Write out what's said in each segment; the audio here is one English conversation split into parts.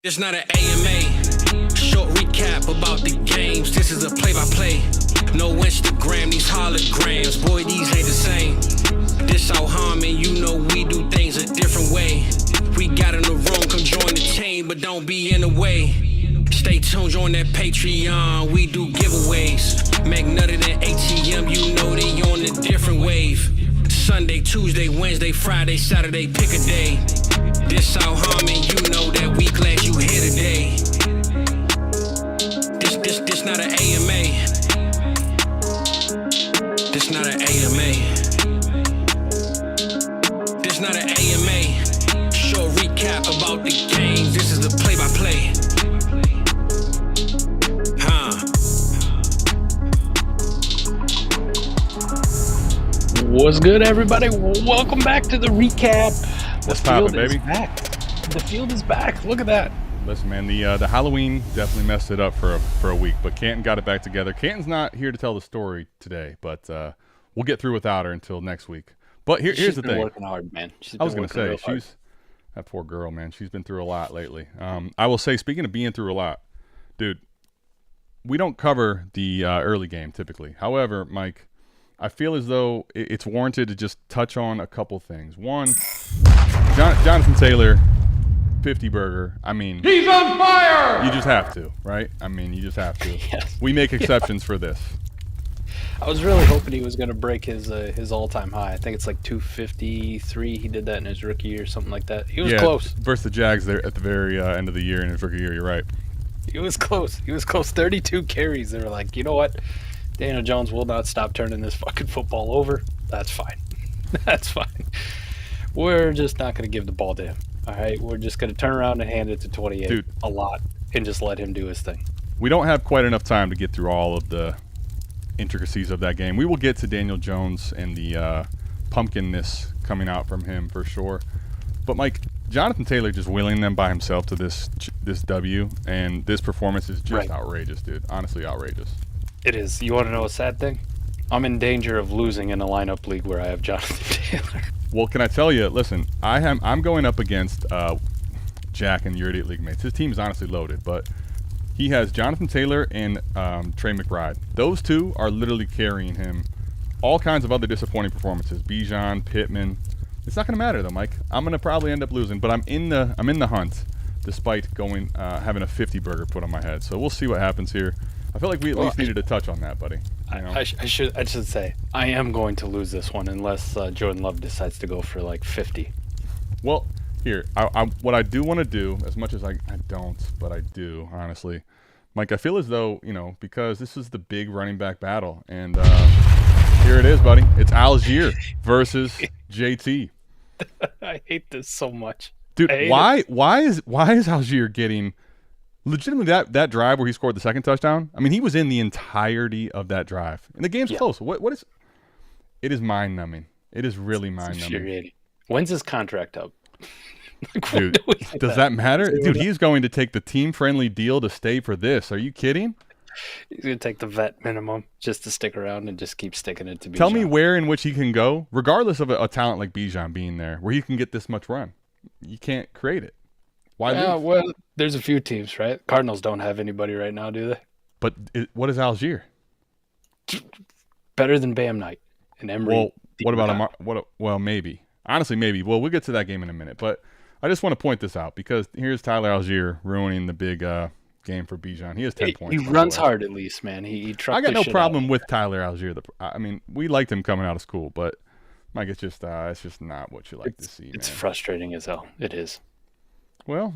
It's not an AMA, short recap about the games. This is a play-by-play. No Instagram, these holograms. Boy, these ain't the same. This South Harmon, you know we do things a different way. We got in the room, come join the team, but don't be in the way. Stay tuned, join that Patreon, we do giveaways. Magnetic and ATM, you know they on a different wave. Sunday, Tuesday, Wednesday, Friday, Saturday, pick a day. This South Harmon, you know that we glad you here today. This not an AMA. This not an AMA. This not an AMA. Short recap about the games. This is the play-by-play. What's good, everybody? Welcome back to the recap. What's poppin', baby? Back. The field is back. Look at that. Listen, man, the Halloween definitely messed it up for a week, but Canton got it back together. Canton's not here to tell the story today, but we'll get through without her until next week. But here's the thing. She's been working hard, man. I was going to say, that poor girl, man. She's been through a lot lately. I will say, speaking of being through a lot, dude, we don't cover the early game typically. However, Mike, I feel as though it's warranted to just touch on a couple things. One, Jonathan Taylor, 50 burger. I mean, he's on fire! You just have to, right? I mean, you just have to. Yes. We make exceptions for this. I was really hoping he was going to break his all-time high. I think it's like 253. He did that in his rookie year, something like that. He was close. Versus the Jags there at the very end of the year in his rookie year. You're right. He was close. 32 carries. They were like, you know what? Daniel Jones will not stop turning this fucking football over. That's fine. That's fine. We're just not going to give the ball to him. All right? We're just going to turn around and hand it to 28 Dude, a lot and just let him do his thing. We don't have quite enough time to get through all of the intricacies of that game. We will get to Daniel Jones and the pumpkinness coming out from him for sure. But, Mike, Jonathan Taylor just willing them by himself to this W, and this performance is just outrageous, dude. Honestly, outrageous. It is. You want to know a sad thing? I'm in danger of losing in a lineup league where I have Jonathan Taylor. Well, can I tell you? Listen, I'm going up against Jack and your idiot league mates. His team is honestly loaded, but he has Jonathan Taylor and Trey McBride. Those two are literally carrying him. All kinds of other disappointing performances. Bijan, Pittman. It's not going to matter though, Mike. I'm going to probably end up losing, but I'm in the hunt, despite going having a 50 burger put on my head. So we'll see what happens here. I feel like we at least needed to touch on that, buddy. You know? I should say I am going to lose this one unless Jordan Love decides to go for like 50. Well, here, what I do want to do, as much as I don't, but I do, honestly, Mike, I feel as though, because this is the big running back battle, and here it is, buddy. It's Algier versus JT. I hate this so much, dude. Why is Algier getting? Legitimately, that drive where he scored the second touchdown, I mean, he was in the entirety of that drive. And the game's close. What is – it is mind-numbing. It is really mind-numbing. When's his contract up? Dude, does that matter? Dude, he's going to take the team-friendly deal to stay for this. Are you kidding? He's going to take the vet minimum just to stick around and just keep sticking it to Bijan. Tell me where in which he can go, regardless of a talent like Bijan being there, where he can get this much run. You can't create it. Why lose? Well, there's a few teams, right? Cardinals don't have anybody right now, do they? But what is Algier? Better than Bam Knight and Emery. Well, what about well, maybe. Honestly, maybe. Well, we'll get to that game in a minute. But I just want to point this out because here's Tyler Algier ruining the big game for Bijan. He has 10 points. He runs hard at least, man. He trucks. I got no problem with Tyler Algier. I mean, we liked him coming out of school, but Mike, it's just not what you like to see. It's frustrating as hell. It is. Well,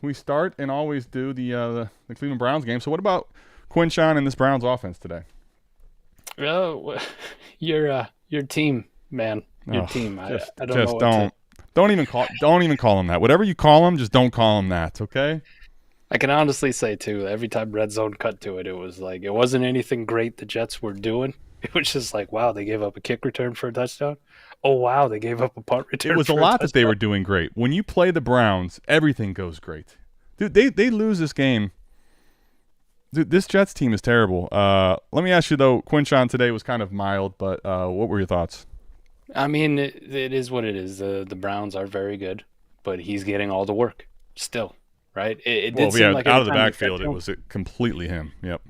we start and always do the Cleveland Browns game. So what about Quinshawn and this Browns offense today? Well, your team, man. Your team. I don't know. Don't even call him that. Whatever you call him, just don't call him that, okay? I can honestly say too, every time Red Zone cut to it, it was like it wasn't anything great the Jets were doing. It was just like, wow, they gave up a kick return for a touchdown. Oh, wow, they gave up a punt return. It was a lot that they were doing great. When you play the Browns, everything goes great. Dude, they lose this game. Dude, this Jets team is terrible. Let me ask you, though, Quinshawn today was kind of mild, but what were your thoughts? I mean, it is what it is. The Browns are very good, but he's getting all the work still. right? It did seem yeah, like out of the every time they cut backfield, to it him- was completely him. Yep.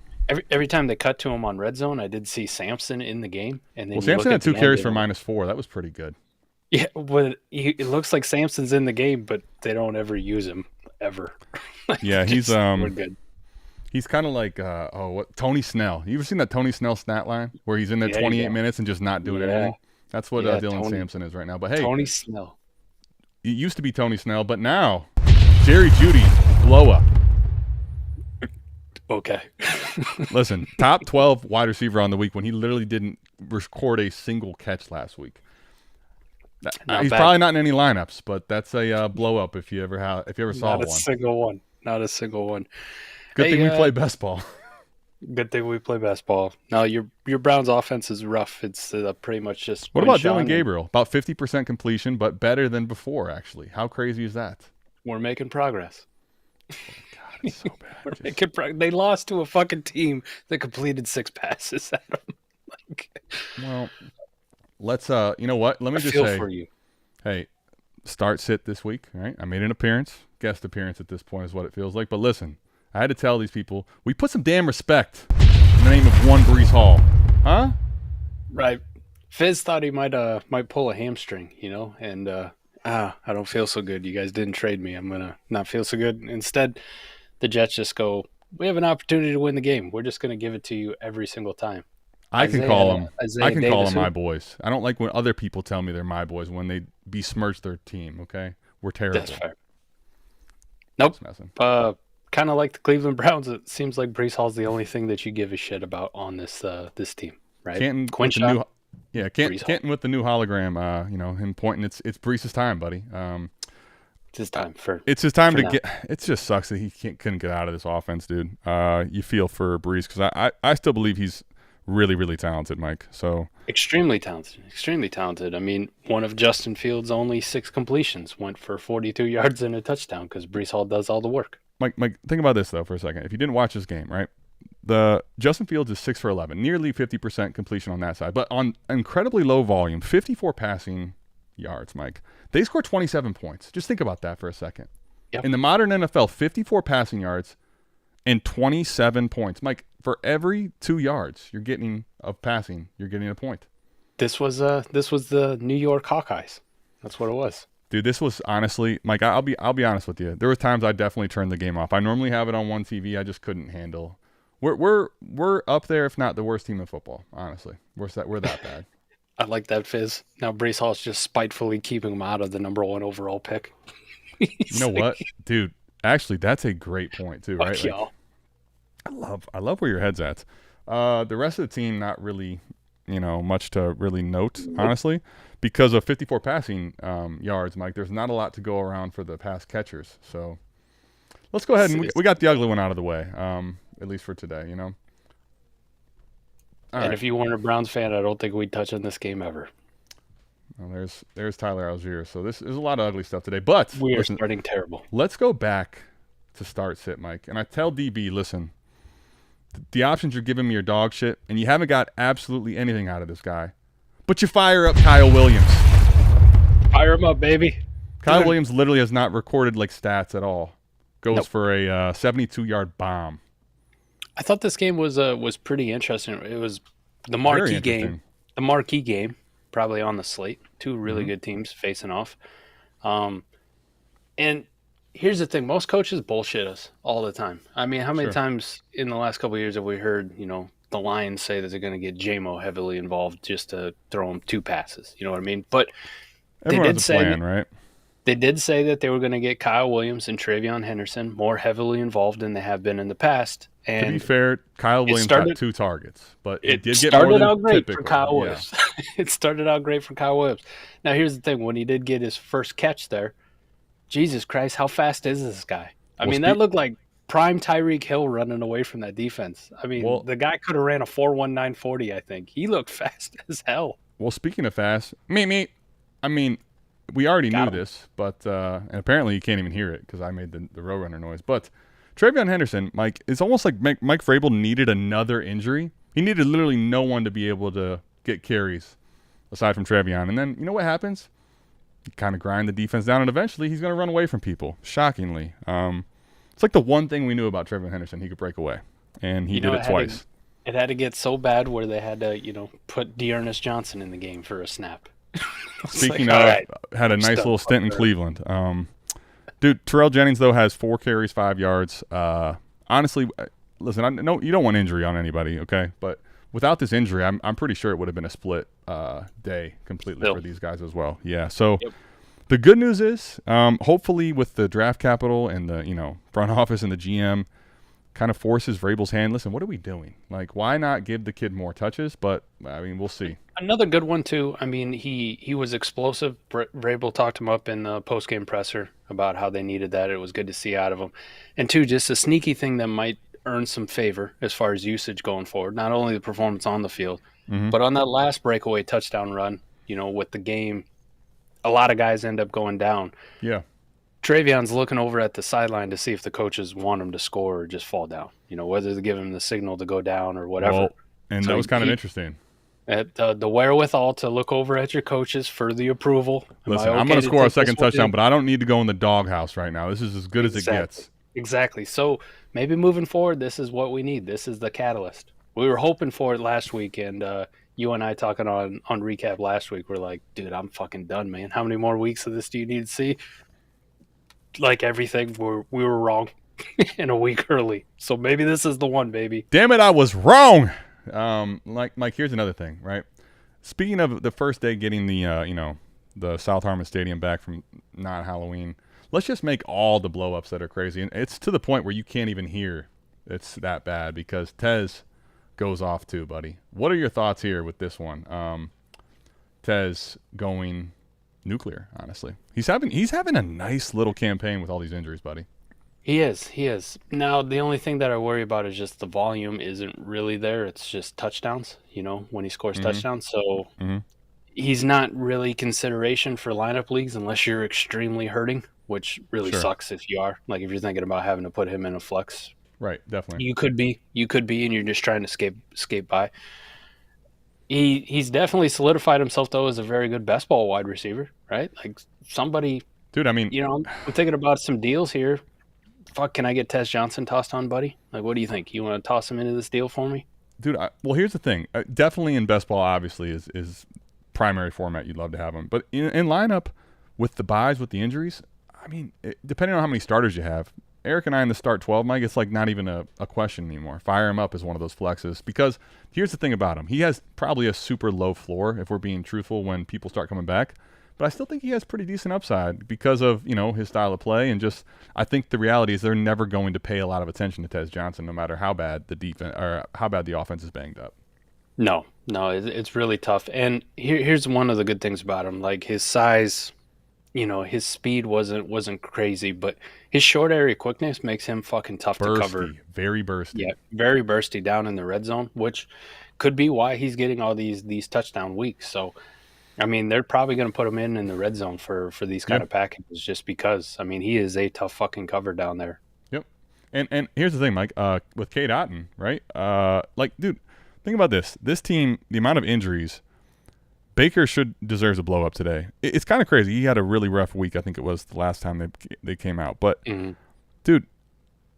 Every time they cut to him on red zone, I did see Sampson in the game, and then Well, you Sampson look had at the 2 end carries and for I'm like, -4. That was pretty good. yeah, but it looks like Sampson's in the game, but they don't ever use him ever. Like, Yeah, he's we're good. he's kind of like Tony Snell. You ever seen that Tony Snell stat line where he's in there There you 28 go. minutes and just not doing Yeah. anything? That's what Yeah, Dylan Tony- Sampson is right now. But hey, Tony Snell. it used to be Tony Snell, but now Jerry Jeudy blow up. Okay. Listen, top 12 wide receiver on the week when he literally didn't record a single catch last week. Not He's bad. probably not in any lineups, but that's a blow up if you ever saw Not a one. single one. Not a single one. Good Hey, thing we play best ball. Good thing we play basketball. No, your Browns offense is rough. It's pretty much just. What about Winshawn Dylan and Gabriel? About 50% completion, but better than before, actually. How crazy is that? We're making progress. God, it's so bad. We're Just- making They lost to a fucking team that completed 6 passes at them. Like, well, let's you know what? Let me I just feel say, for you. hey, start sit this week, all right? I made an appearance, guest appearance at this point is what it feels like. But listen, I had to tell these people, we put some damn respect in the name of one Breece Hall. Huh? Right. Fizz thought he might pull a hamstring, and I don't feel so good. You guys didn't trade me. I'm gonna not feel so good. Instead, the Jets just go, we have an opportunity to win the game. We're just gonna give it to you every single time. I can Isaiah- call them. Isaiah I can call Davis, them my who? boys. I don't like when other people tell me they're my boys when they besmirch their team. Okay, we're terrible. That's fair. Nope. Just messing. Kind of like the Cleveland Browns. It seems like Breece Hall's the only thing that you give a shit about on this team, right? Canton with the Quinshawn, new, Breece Hall. Canton with the new hologram. Him pointing. It's Breece's time, buddy. It's his time for. It's his time For to now. get. It just sucks that he couldn't get out of this offense, dude. You feel for Breece because I still believe he's really, really talented, Mike. So Extremely talented. Extremely talented. I mean, one of Justin Fields' only 6 completions went for 42 yards and a touchdown because Breece Hall does all the work. Mike, think about this though for a second. If you didn't watch this game, right? The Justin Fields is 6 for 11, nearly 50% completion on that side, but on incredibly low volume, 54 passing yards, Mike. They scored 27 points. Just think about that for a second. Yep. In the modern NFL, 54 passing yards and 27 points. Mike, for every 2 yards you're getting of passing, you're getting a point. This was the New York Hawkeyes. That's what it was. Dude, this was honestly, Mike. I'll be honest with you. There were times I definitely turned the game off. I normally have it on one TV. I just couldn't handle. We're up there, if not the worst team in football. Honestly, we're that bad. I like that, Fizz. Now Breece Hall's just spitefully keeping him out of the number 1 overall pick. You know what, dude? Actually, that's a great point too, right? Fuck y'all. I love where your head's at. The rest of the team, not really, much to really note, honestly, because of 54 passing yards, Mike. There's not a lot to go around for the pass catchers. So let's go ahead and we got the ugly one out of the way, at least for today. All And right. if you weren't a Browns fan, I don't think we'd touch on this game ever. Well, there's Tyler Algier. So there's a lot of ugly stuff today. But We are listen, starting terrible. let's go back to start sit, Mike. And I tell DB, listen, the options you're giving me are dog shit, and you haven't got absolutely anything out of this guy. But you fire up Kyle Williams. Fire him up, baby. Kyle Good. Williams literally has not recorded like stats at all. Goes Nope. for a 72-yard bomb. I thought this game was pretty interesting. It was the Very marquee game. interesting. The marquee game, probably on the slate. 2 really Mm-hmm. good teams facing off. And here's the thing: most coaches bullshit us all the time. I mean, how many Sure. times in the last couple of years have we heard, the Lions say that they're going to get J-Mo heavily involved just to throw him 2 passes? You know what I mean? But Everyone did has a say plan, right? they did say that they were going to get Kyle Williams and TreVeyon Henderson more heavily involved than they have been in the past. To be And fair, Kyle Williams started- got 2 targets, but it did get more started than out great typical. for Kyle Yeah. Williams. It started out great for Kyle Williams. Now, here's the thing. When he did get his first catch there, Jesus Christ, how fast is this guy? I Well, mean, that looked like prime Tyreek Hill running away from that defense. I mean, Well- the guy could have ran a 4.1940, I think. He looked fast as hell. Well, speaking of fast, I mean, we already Got knew him. this, but and apparently you can't even hear it because I made the Roadrunner noise. But TreVeyon Henderson, Mike, it's almost like Mike Vrabel needed another injury. He needed literally no one to be able to get carries aside from TreVeyon. And then you know what happens? You kind of grind the defense down, and eventually he's going to run away from people. Shockingly. It's like the one thing we knew about TreVeyon Henderson. He could break away, and he did it twice. It had to get so bad where they had to, put Dearness Johnson in the game for a snap. Speaking of, had a nice little stint in Cleveland. Dude, Terrell Jennings, though, has 4 carries, 5 yards. Honestly, listen, I know you don't want injury on anybody, okay? But without this injury, I'm pretty sure it would have been a split day completely for these guys as well. Yeah, so the good news is, hopefully with the draft capital and the front office and the GM kind of forces Vrabel's hand. Listen, what are we doing? Like, why not give the kid more touches? But, I mean, we'll see. Another good one, too. I mean, he was explosive. Vrabel talked him up in the post-game presser about how they needed that. It was good to see out of him. And, two, just a sneaky thing that might earn some favor as far as usage going forward. Not only the performance on the field, but on that last breakaway touchdown run, with the game, a lot of guys end up going down. Yeah. TreVeyon's looking over at the sideline to see if the coaches want him to score or just fall down, whether to give him the signal to go down or whatever. Well, and so that was kind of interesting. At the wherewithal to look over at your coaches for the approval. Listen, I'm going to score a second touchdown, but I don't need to go in the doghouse right now. This is as good as it gets. Exactly. So maybe moving forward, this is what we need. This is the catalyst. We were hoping for it last week, and you and I talking on recap last week, we're like, dude, I'm fucking done, man. How many more weeks of this do you need to see? Like everything, we were wrong in a week early. So maybe this is the one, baby. Damn it, I was wrong. Mike, here's another thing, right? Speaking of the first day getting the South Harmon Stadium back from not Halloween, let's just make all the blow-ups that are crazy. And it's to the point where you can't even hear it's that bad because Tez goes off too, buddy. What are your thoughts here with this one? Tez going nuclear, honestly. He's having a nice little campaign with all these injuries, buddy. He is. Now, the only thing that I worry about is just the volume isn't really there. It's just touchdowns, when he scores touchdowns. So he's not really consideration for lineup leagues unless you're extremely hurting, which really sucks if you are. Like if you're thinking about having to put him in a flex. Right, definitely. You could be, and you're just trying to skate by. He's definitely solidified himself, though, as a very good best ball wide receiver, right? Like somebody. Dude, I mean. I'm thinking about some deals here. Fuck, can I get Tez Johnson tossed on, buddy? Like, what do you think? You want to toss him into this deal for me? Dude, well, here's the thing. Definitely in best ball, obviously, is primary format. You'd love to have him. But in lineup, with the buys, with the injuries, I mean, depending on how many starters you have, Eric and I in the start 12, Mike, it's like not even a question anymore. Fire him up as one of those flexes. Because here's the thing about him. He has probably a super low floor, if we're being truthful, when people start coming back. But I still think he has pretty decent upside because of, his style of play. And just, I think the reality is they're never going to pay a lot of attention to Tez Johnson, no matter how bad the defense or how bad the offense is banged up. No, it's really tough. And here's one of the good things about him. Like his size, his speed wasn't crazy, but his short area quickness makes him fucking tough to cover. Very bursty. Yeah, very bursty down in the red zone, which could be why he's getting all these touchdown weeks. So, I mean, they're probably going to put him in the red zone for these kind of packages just because, I mean, he is a tough fucking cover down there. Yep. And here's the thing, Mike, with Cade Otton, right? Dude, think about this. This team, the amount of injuries, Baker deserves a blow up today. It's kind of crazy. He had a really rough week. I think it was the last time they came out. But, dude,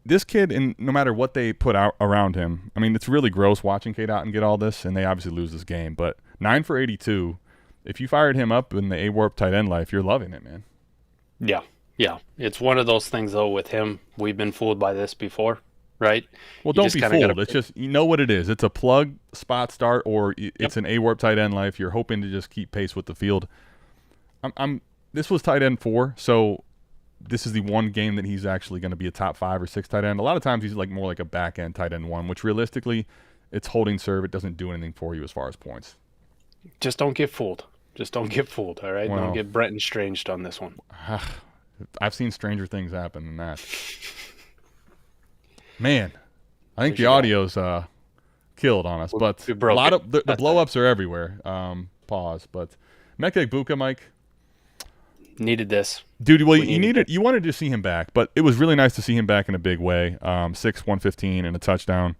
this kid, and no matter what they put out around him, I mean, it's really gross watching Cade Otton get all this, and they obviously lose this game. But 9 for 82. If you fired him up in the A-Warp tight end life, you're loving it, man. Yeah. It's one of those things, though, with him. We've been fooled by this before, right? Well, don't be fooled. It's just, what it is. It's a plug spot start, or it's an A-Warp tight end life. You're hoping to just keep pace with the field. This was tight end 4, so this is the one game that he's actually going to be a top 5 or 6 tight end. A lot of times he's more like a back-end tight end 1, which realistically, it's holding serve. It doesn't do anything for you as far as points. Just don't get fooled. All right? Don't get Brenton Stranged on this one. I've seen stranger things happen than that. Man, I think the audio's killed on us, but a lot of the blow-ups are everywhere. Pause. But Mekhe Buka, Mike, needed this. Dude, well, you wanted to see him back, but it was really nice to see him back in a big way. 6, 115, and a touchdown.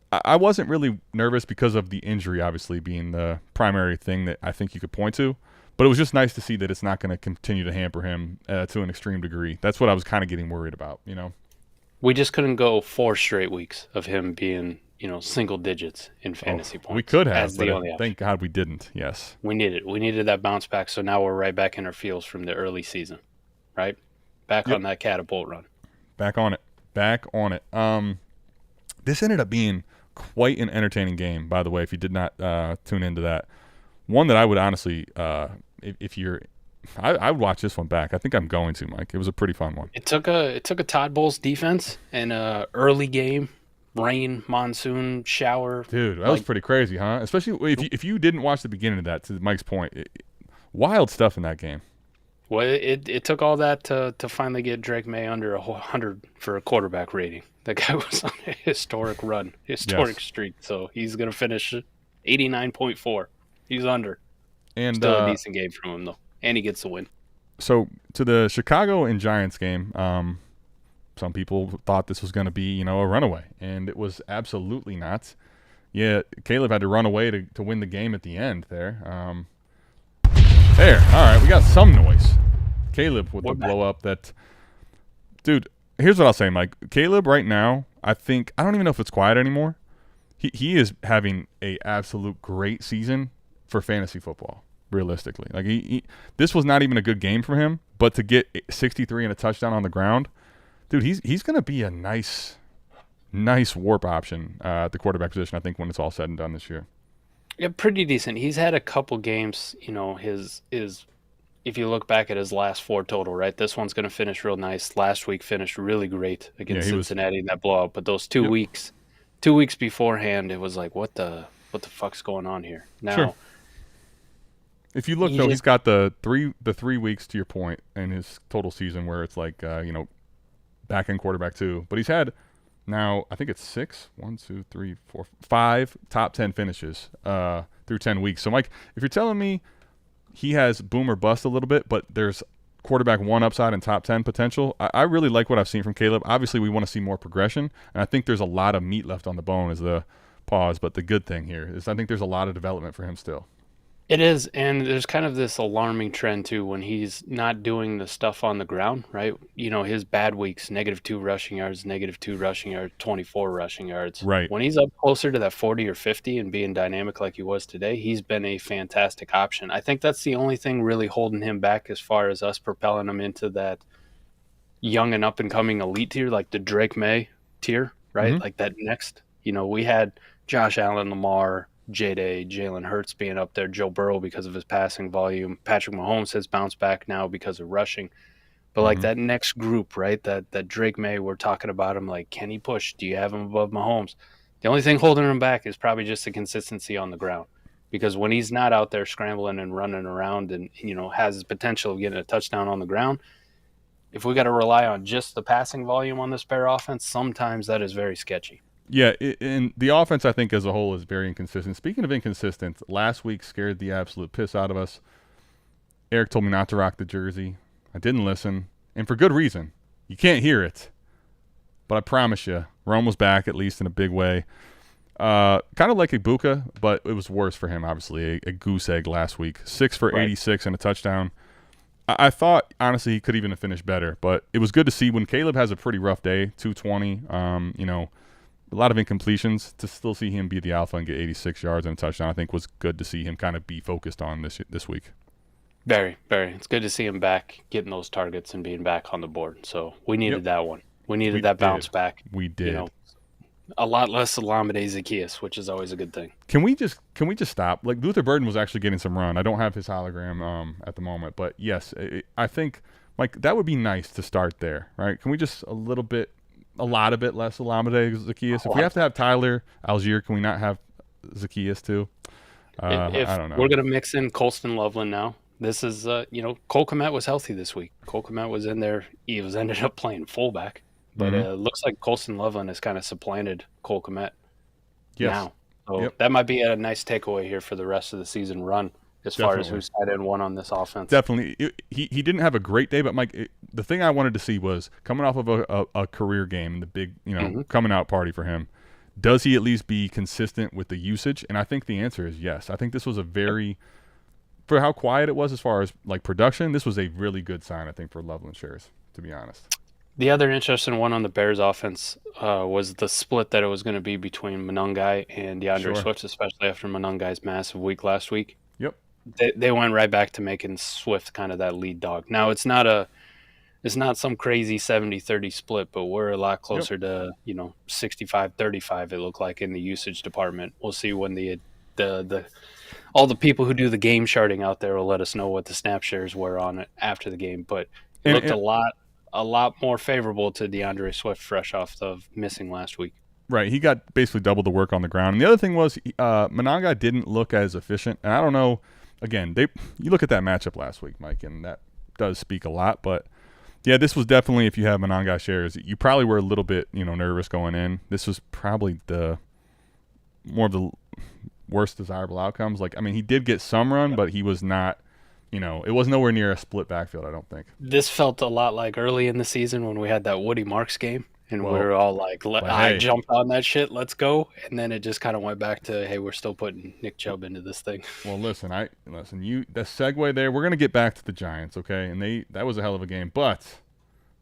I wasn't really nervous because of the injury, obviously, being the primary thing that I think you could point to. But it was just nice to see that it's not going to continue to hamper him to an extreme degree. That's what I was kind of getting worried about, you know. We just couldn't go 4 straight weeks of him being, single digits in fantasy points. We could have, but only thank God we didn't. Yes. We needed that bounce back, so now we're right back in our fields from the early season, right? Back on that catapult run. Back on it. This ended up being quite an entertaining game, by the way, if you did not tune into that. One that I would honestly, I would watch this one back. I think I'm going to, Mike. It was a pretty fun one. It took a Todd Bowles defense and a early game, rain, monsoon, shower. Dude, that was pretty crazy, huh? Especially if you didn't watch the beginning of that, to Mike's point. Wild stuff in that game. Well, it took all that to finally get Drake May under 100 for a quarterback rating. That guy was on a historic streak. So he's going to finish 89.4. He's under. And still a decent game from him, though. And he gets the win. So to the Chicago and Giants game, some people thought this was going to be, a runaway. And it was absolutely not. Yeah, Caleb had to run away to win the game at the end there. There. All right, we got some noise. Caleb with the blow up that – dude, here's what I'll say, Mike. Caleb right now, I don't even know if it's quiet anymore. He is having a absolute great season for fantasy football, realistically. Like this was not even a good game for him, but to get 63 and a touchdown on the ground, dude, he's going to be a nice warp option at the quarterback position, I think, when it's all said and done this year. Yeah, pretty decent. He's had a couple games, his if you look back at his last 4 total, right? This one's going to finish real nice. Last week finished really great against Cincinnati in that blowout, but those 2 weeks beforehand, it was like, what the fuck's going on here? Now, sure. If you look though, he's got the 3 weeks to your point in his total season where it's like back end quarterback too, but he's had now I think it's 5 top 10 finishes through 10 weeks. So Mike, if you're telling me he has boom or bust a little bit, but there's quarterback 1 upside and top 10 potential, I really like what I've seen from Caleb. Obviously, we want to see more progression, and I think there's a lot of meat left on the bone as the pause. But the good thing here is I think there's a lot of development for him still. It is, and there's kind of this alarming trend, too, when he's not doing the stuff on the ground, right? His bad weeks, -2 rushing yards, -2 rushing yards, 24 rushing yards. Right. When he's up closer to that 40 or 50 and being dynamic like he was today, he's been a fantastic option. I think that's the only thing really holding him back as far as us propelling him into that young and up-and-coming elite tier, like the Drake May tier, right? Mm-hmm. Like that next. We had Josh Allen, Lamar, J-Day, Jalen Hurts being up there, Joe Burrow because of his passing volume. Patrick Mahomes has bounced back now because of rushing. But like that next group, right, that Drake May, we're talking about him, like, can he push? Do you have him above Mahomes? The only thing holding him back is probably just the consistency on the ground. Because when he's not out there scrambling and running around and, has his potential of getting a touchdown on the ground, if we got to rely on just the passing volume on this Bear offense, sometimes that is very sketchy. Yeah, and the offense, I think, as a whole is very inconsistent. Speaking of inconsistent, last week scared the absolute piss out of us. Eric told me not to rock the jersey. I didn't listen, and for good reason. You can't hear it. But I promise you, Rome was back, at least in a big way. Kind of like Ibuka, but it was worse for him, obviously. A goose egg last week. 6 for 86 and a touchdown. I thought, honestly, he could even have finished better, but it was good to see when Caleb has a pretty rough day, 220, a lot of incompletions, to still see him be the alpha and get 86 yards and a touchdown, I think was good to see him kind of be focused on this week. Very, very. It's good to see him back, getting those targets and being back on the board. So we needed that one. We needed that bounce back. We did. A lot less Olamide Zaccheaus, which is always a good thing. Can we just stop? Like, Luther Burden was actually getting some run. I don't have his hologram at the moment, but yes, I think, like, that would be nice to start there, right? Can we just a lot a bit less Olamide Zaccheaus? If we have to have Tyler Algier, can we not have Zaccheaus too? I don't know. We're going to mix in Colston Loveland now. This is, Cole Kmet was healthy this week. Cole Kmet was in there. He ended up playing fullback. But it looks like Colston Loveland has kind of supplanted Cole Kmet now. So that might be a nice takeaway here for the rest of the season run as far as who's side and one on this offense. Definitely. He didn't have a great day, but, Mike, the thing I wanted to see was coming off of a career game, the big, coming out party for him, does he at least be consistent with the usage? And I think the answer is yes. I think this was a very for how quiet it was as far as like production, this was a really good sign, I think, for Loveland shares, to be honest. The other interesting one on the Bears offense was the split that it was going to be between Monangai and DeAndre Swift, especially after Monangai's massive week last week. Yep. They went right back to making Swift kind of that lead dog. Now, it's not some crazy 70-30 split, but we're a lot closer to, 65-35 it looked like in the usage department. We'll see when the all the people who do the game charting out there will let us know what the snap shares were on it after the game, but it looked a lot more favorable to DeAndre Swift fresh off of missing last week. Right, he got basically double the work on the ground. And the other thing was Monangai didn't look as efficient. And I don't know, again, you look at that matchup last week, Mike, and that does speak a lot. But, yeah, this was definitely, if you have Monangai shares, you probably were a little bit, nervous going in. This was probably more of the worst desirable outcomes. Like, I mean, he did get some run, but he was not, it was nowhere near a split backfield, I don't think. This felt a lot like early in the season when we had that Woody Marks game. And we were all like, I jumped on that shit, let's go. And then it just kind of went back to, hey, we're still putting Nick Chubb into this thing. Well, the segue there, we're going to get back to the Giants, okay? And that was a hell of a game. But,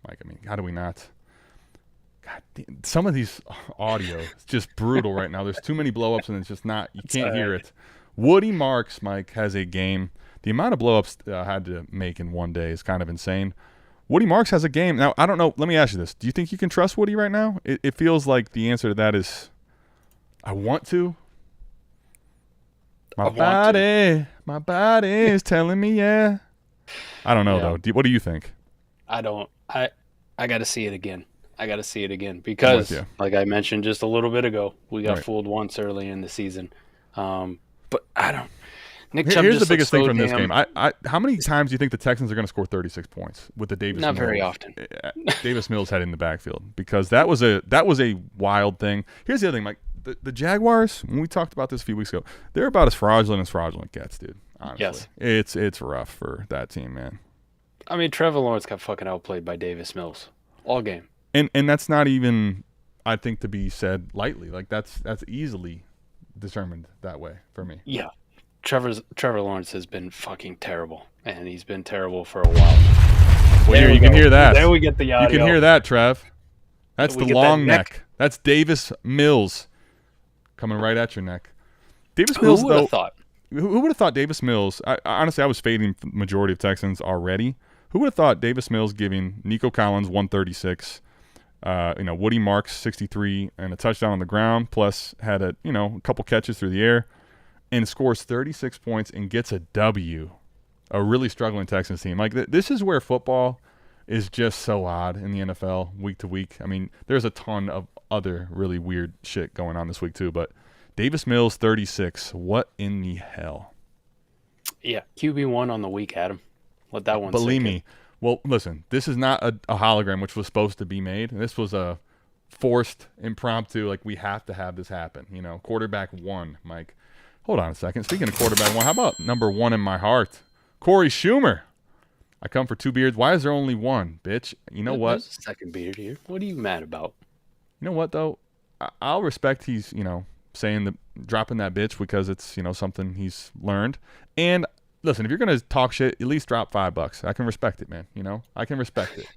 Mike, I mean, how do we not? God damn, some of these audio is just brutal right now. There's too many blow-ups, and it's just not, you can't hear it. Woody Marks, Mike, has a game. The amount of blow-ups I had to make in one day is kind of insane. Woody Marks has a game. Now, I don't know. Let me ask you this. Do you think you can trust Woody right now? It feels like the answer to that is I want to. My body is telling me, yeah. I don't know, though. What do you think? I don't. I got to see it again. Because, like I mentioned just a little bit ago, we got fooled once early in the season. But I don't. Nick Chubb Here's the biggest thing from this game. How many times do you think the Texans are going to score 36 points with the Davis Mills? Not very often. Davis Mills head in the backfield, because that was a wild thing. Here's the other thing, Mike. The Jaguars, when we talked about this a few weeks ago, they're about as fraudulent gets, dude. Honestly. Yes. It's rough for that team, man. I mean, Trevor Lawrence got fucking outplayed by Davis Mills all game. And that's not even, I think, to be said lightly. Like that's easily determined that way for me. Yeah. Trevor Lawrence has been fucking terrible, and he's been terrible for a while. Well, you can hear that. There we get the audio. You can hear that, Trev. That's the long neck. That's Davis Mills coming right at your neck. Davis Mills, who would have thought? Who would have thought Davis Mills? Honestly, I was fading the majority of Texans already. Who would have thought Davis Mills giving Nico Collins 136, Woody Marks 63 and a touchdown on the ground, plus had a couple catches through the air, and scores 36 points and gets a W. A really struggling Texans team. Like this is where football is just so odd in the NFL week to week. I mean, there's a ton of other really weird shit going on this week too, but Davis Mills 36. What in the hell? Yeah, QB1 on the week, Adam. Let that one believe sink me. in. Well, listen, this is not a hologram which was supposed to be made. This was a forced, impromptu, like we have to have this happen. Quarterback one, Mike. Hold on a second. Speaking of quarterback one, how about number one in my heart? Corey Schumer. I come for two beards. Why is there only one, bitch? You know what? There's a second beard here. What are you mad about? You know what, though? I'll respect he's, dropping that bitch because it's, something he's learned. And listen, if you're going to talk shit, at least drop $5. I can respect it, man. I can respect it.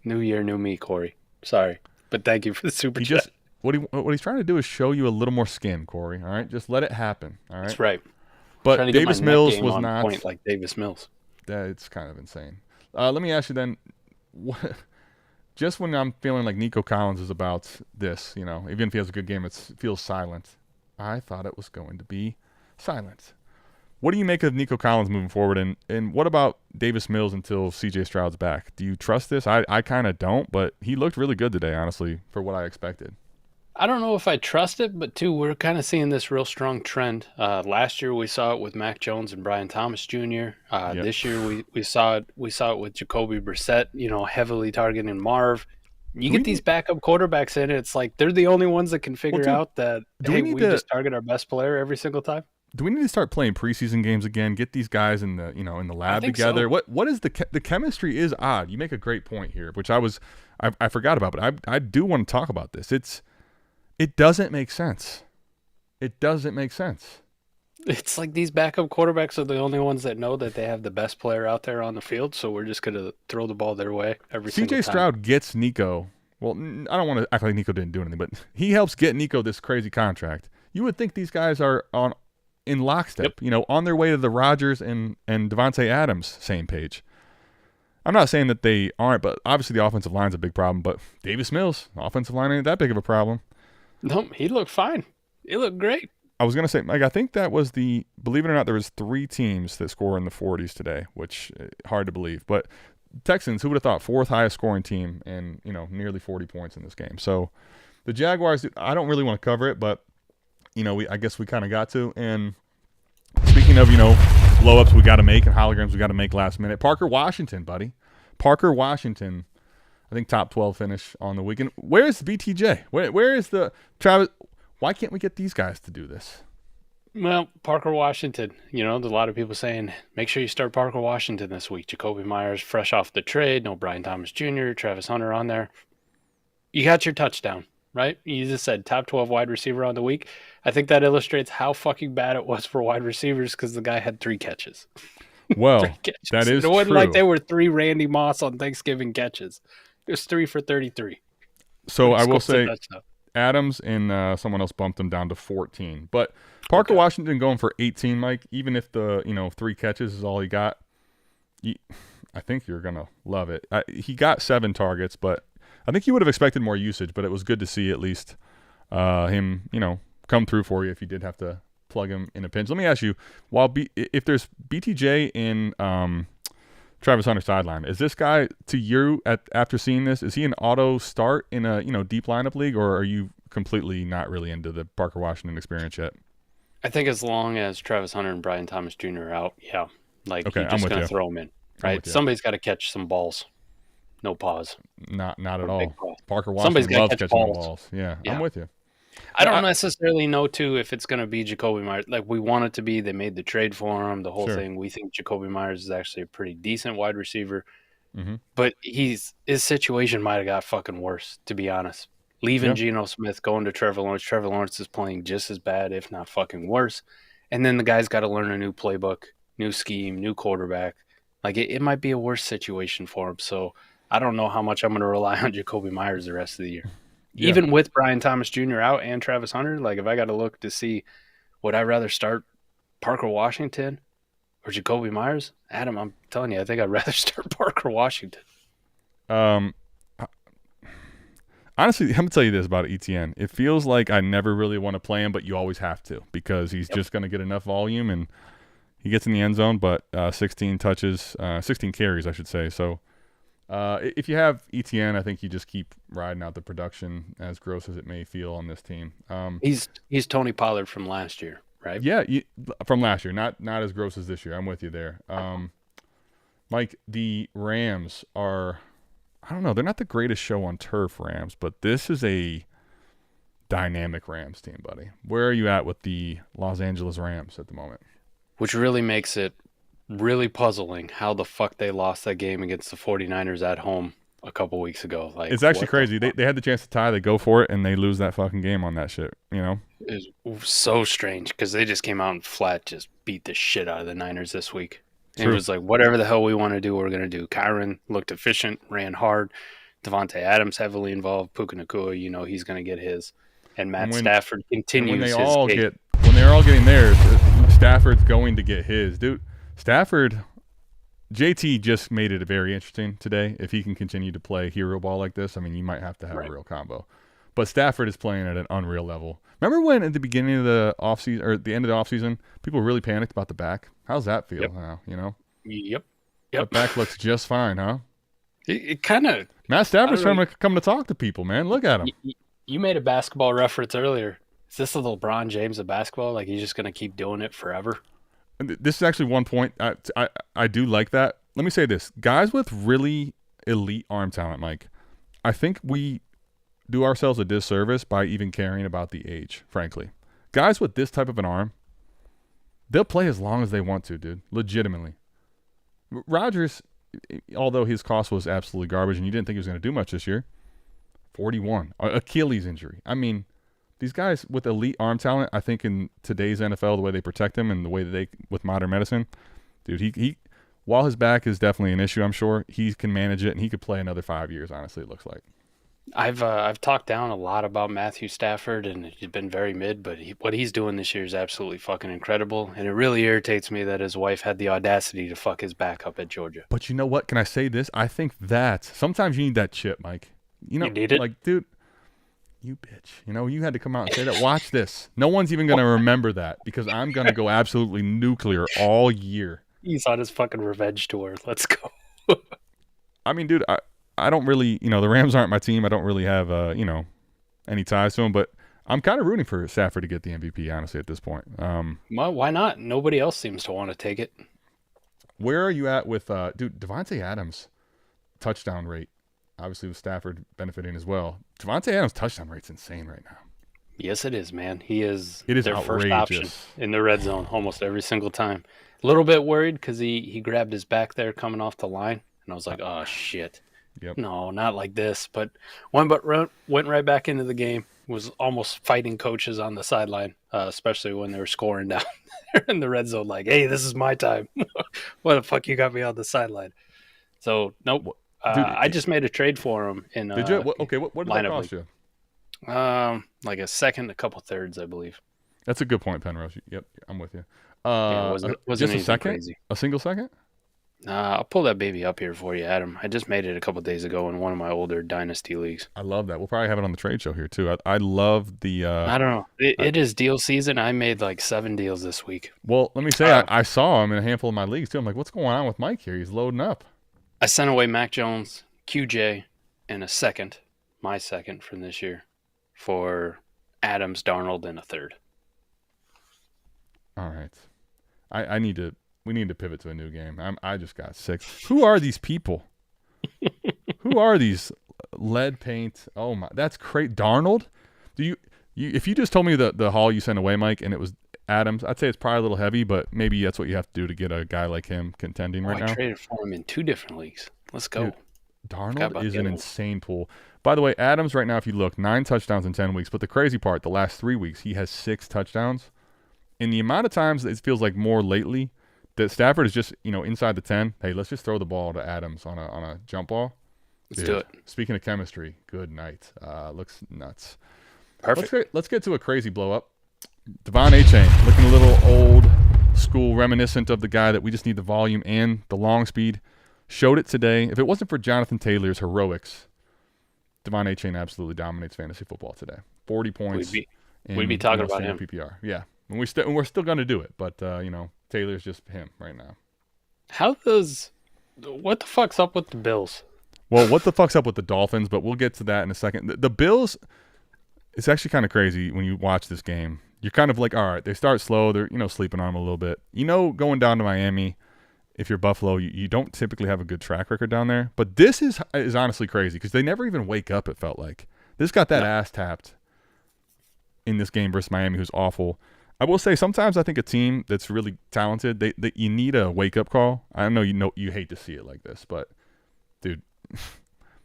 New year, new me, Corey. Sorry. But thank you for the super chat. What he's trying to do is show you a little more skin, Corey. All right? Just let it happen. All right? That's right. But Davis Mills was not point like Davis Mills. It's kind of insane. Let me ask you then, just when I'm feeling like Nico Collins is about this, even if he has a good game, it feels silent. I thought it was going to be silent. What do you make of Nico Collins moving forward, and what about Davis Mills until CJ Stroud's back? Do you trust this? I kind of don't, but he looked really good today, honestly, for what I expected. I don't know if I trust it, but too, we're kind of seeing this real strong trend. Last year we saw it with Mac Jones and Brian Thomas Jr. Yep. This year we saw it with Jacoby Brissett, heavily targeting Marv. You get these backup quarterbacks in, it's like they're the only ones that can figure out that we just target our best player every single time. Do we need to start playing preseason games again? Get these guys in the in the lab together. So. What is the chemistry is odd. You make a great point here, which I forgot about, but I do want to talk about this. It doesn't make sense. It doesn't make sense. It's like these backup quarterbacks are the only ones that know that they have the best player out there on the field, so we're just going to throw the ball their way every single time. CJ Stroud gets Nico. Well, I don't want to act like Nico didn't do anything, but he helps get Nico this crazy contract. You would think these guys are in lockstep, on their way to the Rodgers and Davante Adams same page. I'm not saying that they aren't, but obviously the offensive line's a big problem. But Davis Mills, offensive line ain't that big of a problem. No, he looked fine. He looked great. I was going to say, Mike, I think that was believe it or not, there was 3 teams that score in the 40s today, which hard to believe. But Texans, who would have thought, 4th highest scoring team and, nearly 40 points in this game. So the Jaguars, I don't really want to cover it, but, I guess we kind of got to. And speaking of, blow-ups we got to make and holograms we got to make last minute, Parker Washington, buddy. Parker Washington, I think top 12 finish on the weekend. Where's BTJ? Where is the Travis? Why can't we get these guys to do this? Well, Parker Washington, there's a lot of people saying, make sure you start Parker Washington this week. Jacoby Myers, fresh off the trade. No Brian Thomas Jr., Travis Hunter on there. You got your touchdown, right? You just said top 12 wide receiver on the week. I think that illustrates how fucking bad it was for wide receivers because the guy had 3 catches. Well, that is true. It wasn't like they were 3 Randy Moss on Thanksgiving catches. It was 3 for 33. So I will say Adams and someone else bumped him down to 14. But Parker Washington going for 18, Mike, even if the 3 catches is all he got, I think you're going to love it. He got 7 targets, but I think you would have expected more usage, but it was good to see at least him, come through for you if you did have to plug him in a pinch. Let me ask you, if there's BTJ in Travis Hunter sideline, is this guy to you after seeing this? Is he an auto start in a deep lineup league, or are you completely not really into the Parker Washington experience yet? I think as long as Travis Hunter and Brian Thomas Jr. are out, yeah, you're I'm just with going you. to throw him in, right? Somebody's got to catch some balls. No pause. Not at all. Parker Washington loves catching balls. Yeah, I'm with you. I don't necessarily know, too, if it's going to be Jacoby Myers. Like, we want it to be. They made the trade for him, the whole thing. We think Jacoby Myers is actually a pretty decent wide receiver. Mm-hmm. But his situation might have got fucking worse, to be honest. Leaving Geno Smith, going to Trevor Lawrence. Trevor Lawrence is playing just as bad, if not fucking worse. And then the guy's got to learn a new playbook, new scheme, new quarterback. Like, it might be a worse situation for him. So I don't know how much I'm going to rely on Jacoby Myers the rest of the year. Yeah. Even with Brian Thomas Jr. out and Travis Hunter, like if I got to look to see, would I rather start Parker Washington or Jacoby Myers? Adam, I'm telling you, I think I'd rather start Parker Washington. Honestly, I'm going to tell you this about ETN. It feels like I never really want to play him, but you always have to because he's just going to get enough volume and he gets in the end zone, but 16 touches, 16 carries, I should say. So if you have ETN, I think you just keep riding out the production, as gross as it may feel on this team. He's Tony Pollard from last year, right? Yeah, from last year, not as gross as this year. I'm with you there. Mike, the Rams are, I don't know, they're not the greatest show on turf, Rams, but this is a dynamic Rams team, buddy. Where are you at with the Los Angeles Rams at the moment? Which really makes it really puzzling how the fuck they lost that game against the 49ers at home a couple weeks ago. Like, it's actually crazy. They had the chance to tie, they go for it, and they lose that fucking game on that shit, It was so strange because they just came out and flat just beat the shit out of the Niners this week. It was like, whatever the hell we want to do, we're going to do. Kyron looked efficient, ran hard. Davante Adams heavily involved. Puka Nacua, he's going to get his. And Matt Stafford continues his case. When they're all getting theirs, Stafford's going to get his. Dude, Stafford, JT just made it very interesting today. If he can continue to play hero ball like this, I mean, you might have to have a real combo. But Stafford is playing at an unreal level. Remember when at the beginning of the offseason, or at the end of the offseason, people really panicked about the back? How's that feel now, Yep. That back looks just fine, huh? It kind of... Matt Stafford's trying to come to talk to people, man. Look at him. You made a basketball reference earlier. Is this the LeBron James of basketball? Like, he's just going to keep doing it forever? This is actually one point. I do like that. Let me say this. Guys with really elite arm talent, Mike, I think we do ourselves a disservice by even caring about the age, frankly. Guys with this type of an arm, they'll play as long as they want to, dude. Legitimately. Rodgers, although his cost was absolutely garbage and you didn't think he was going to do much this year, 41. Achilles injury. I mean, These guys with elite arm talent, I think in today's NFL, the way they protect him and the way that they with modern medicine, dude, he while his back is definitely an issue, I'm sure he can manage it and he could play another 5 years. Honestly, it looks like. I've talked down a lot about Matthew Stafford, and he's been very mid, but what he's doing this year is absolutely fucking incredible, and it really irritates me that his wife had the audacity to fuck his back up at Georgia. But you know what? Can I say this? I think that sometimes you need that chip, Mike. You need it? Like, dude, you bitch. You had to come out and say that. Watch this. No one's even going to remember that because I'm going to go absolutely nuclear all year. He's on his fucking revenge tour. Let's go. I mean, dude, I don't really, the Rams aren't my team. I don't really have, any ties to them, but I'm kind of rooting for Stafford to get the MVP, honestly, at this point. Well, why not? Nobody else seems to want to take it. Where are you at with, Davante Adams' touchdown rate? Obviously, with Stafford benefiting as well. Davante Adams' touchdown rate's insane right now. Yes, it is, man. It is their outrageous. First option in the red zone almost every single time. A little bit worried because he grabbed his back there coming off the line, and I was like, oh, shit. Yep. No, not like this. But went right back into the game. Was almost fighting coaches on the sideline, especially when they were scoring down there in the red zone. Like, hey, this is my time. Why the fuck you got me on the sideline? So, nope. Dude, I just made a trade for him. Did you? What did that cost you? Like a second, a couple thirds, I believe. That's a good point, Penrose. Yep, I'm with you. Yeah, wasn't just a second? Crazy. A single second? I'll pull that baby up here for you, Adam. I just made it a couple days ago in one of my older Dynasty leagues. I love that. We'll probably have it on the trade show here, too. I love the... I don't know. It is deal season. I made like 7 deals this week. Well, let me say, I saw him in a handful of my leagues, too. I'm like, what's going on with Mike here? He's loading up. I sent away Mac Jones, QJ, and a second, my second from this year, for Adams, Darnold, and a third. All right. We need to pivot to a new game. I just got sick. Who are these people? Who are these lead paint? Oh my, that's crazy. Darnold? Do you if you just told me the haul you sent away, Mike, and it was Adams, I'd say it's probably a little heavy, but maybe that's what you have to do to get a guy like him contending right now. I traded for him in 2 different leagues. Let's go. Dude, Darnold is an insane pool. By the way, Adams right now, if you look, 9 touchdowns in 10 weeks. But the crazy part, the last 3 weeks, he has 6 touchdowns. In the amount of times it feels like more lately that Stafford is just, inside the 10. Hey, let's just throw the ball to Adams on a jump ball. Let's do it. Speaking of chemistry, good night. Looks nuts. Perfect. Let's get to a crazy blow up. Devon Achane, looking a little old school, reminiscent of the guy that we just need the volume and the long speed. Showed it today. If it wasn't for Jonathan Taylor's heroics, Devon Achane absolutely dominates fantasy football today. 40 points. We'd be talking about him. PPR. Yeah. And we're still going to do it, but Taylor's just him right now. What the fuck's up with the Bills? Well, what the fuck's up with the Dolphins, but we'll get to that in a second. The Bills, it's actually kind of crazy when you watch this game. You're kind of like, all right, they start slow. They're, sleeping on them a little bit. Going down to Miami, if you're Buffalo, you don't typically have a good track record down there. But this is honestly crazy because they never even wake up, it felt like. This got that ass tapped in this game versus Miami, who's awful. I will say sometimes I think a team that's really talented, they you need a wake-up call. I know you hate to see it like this, but, dude,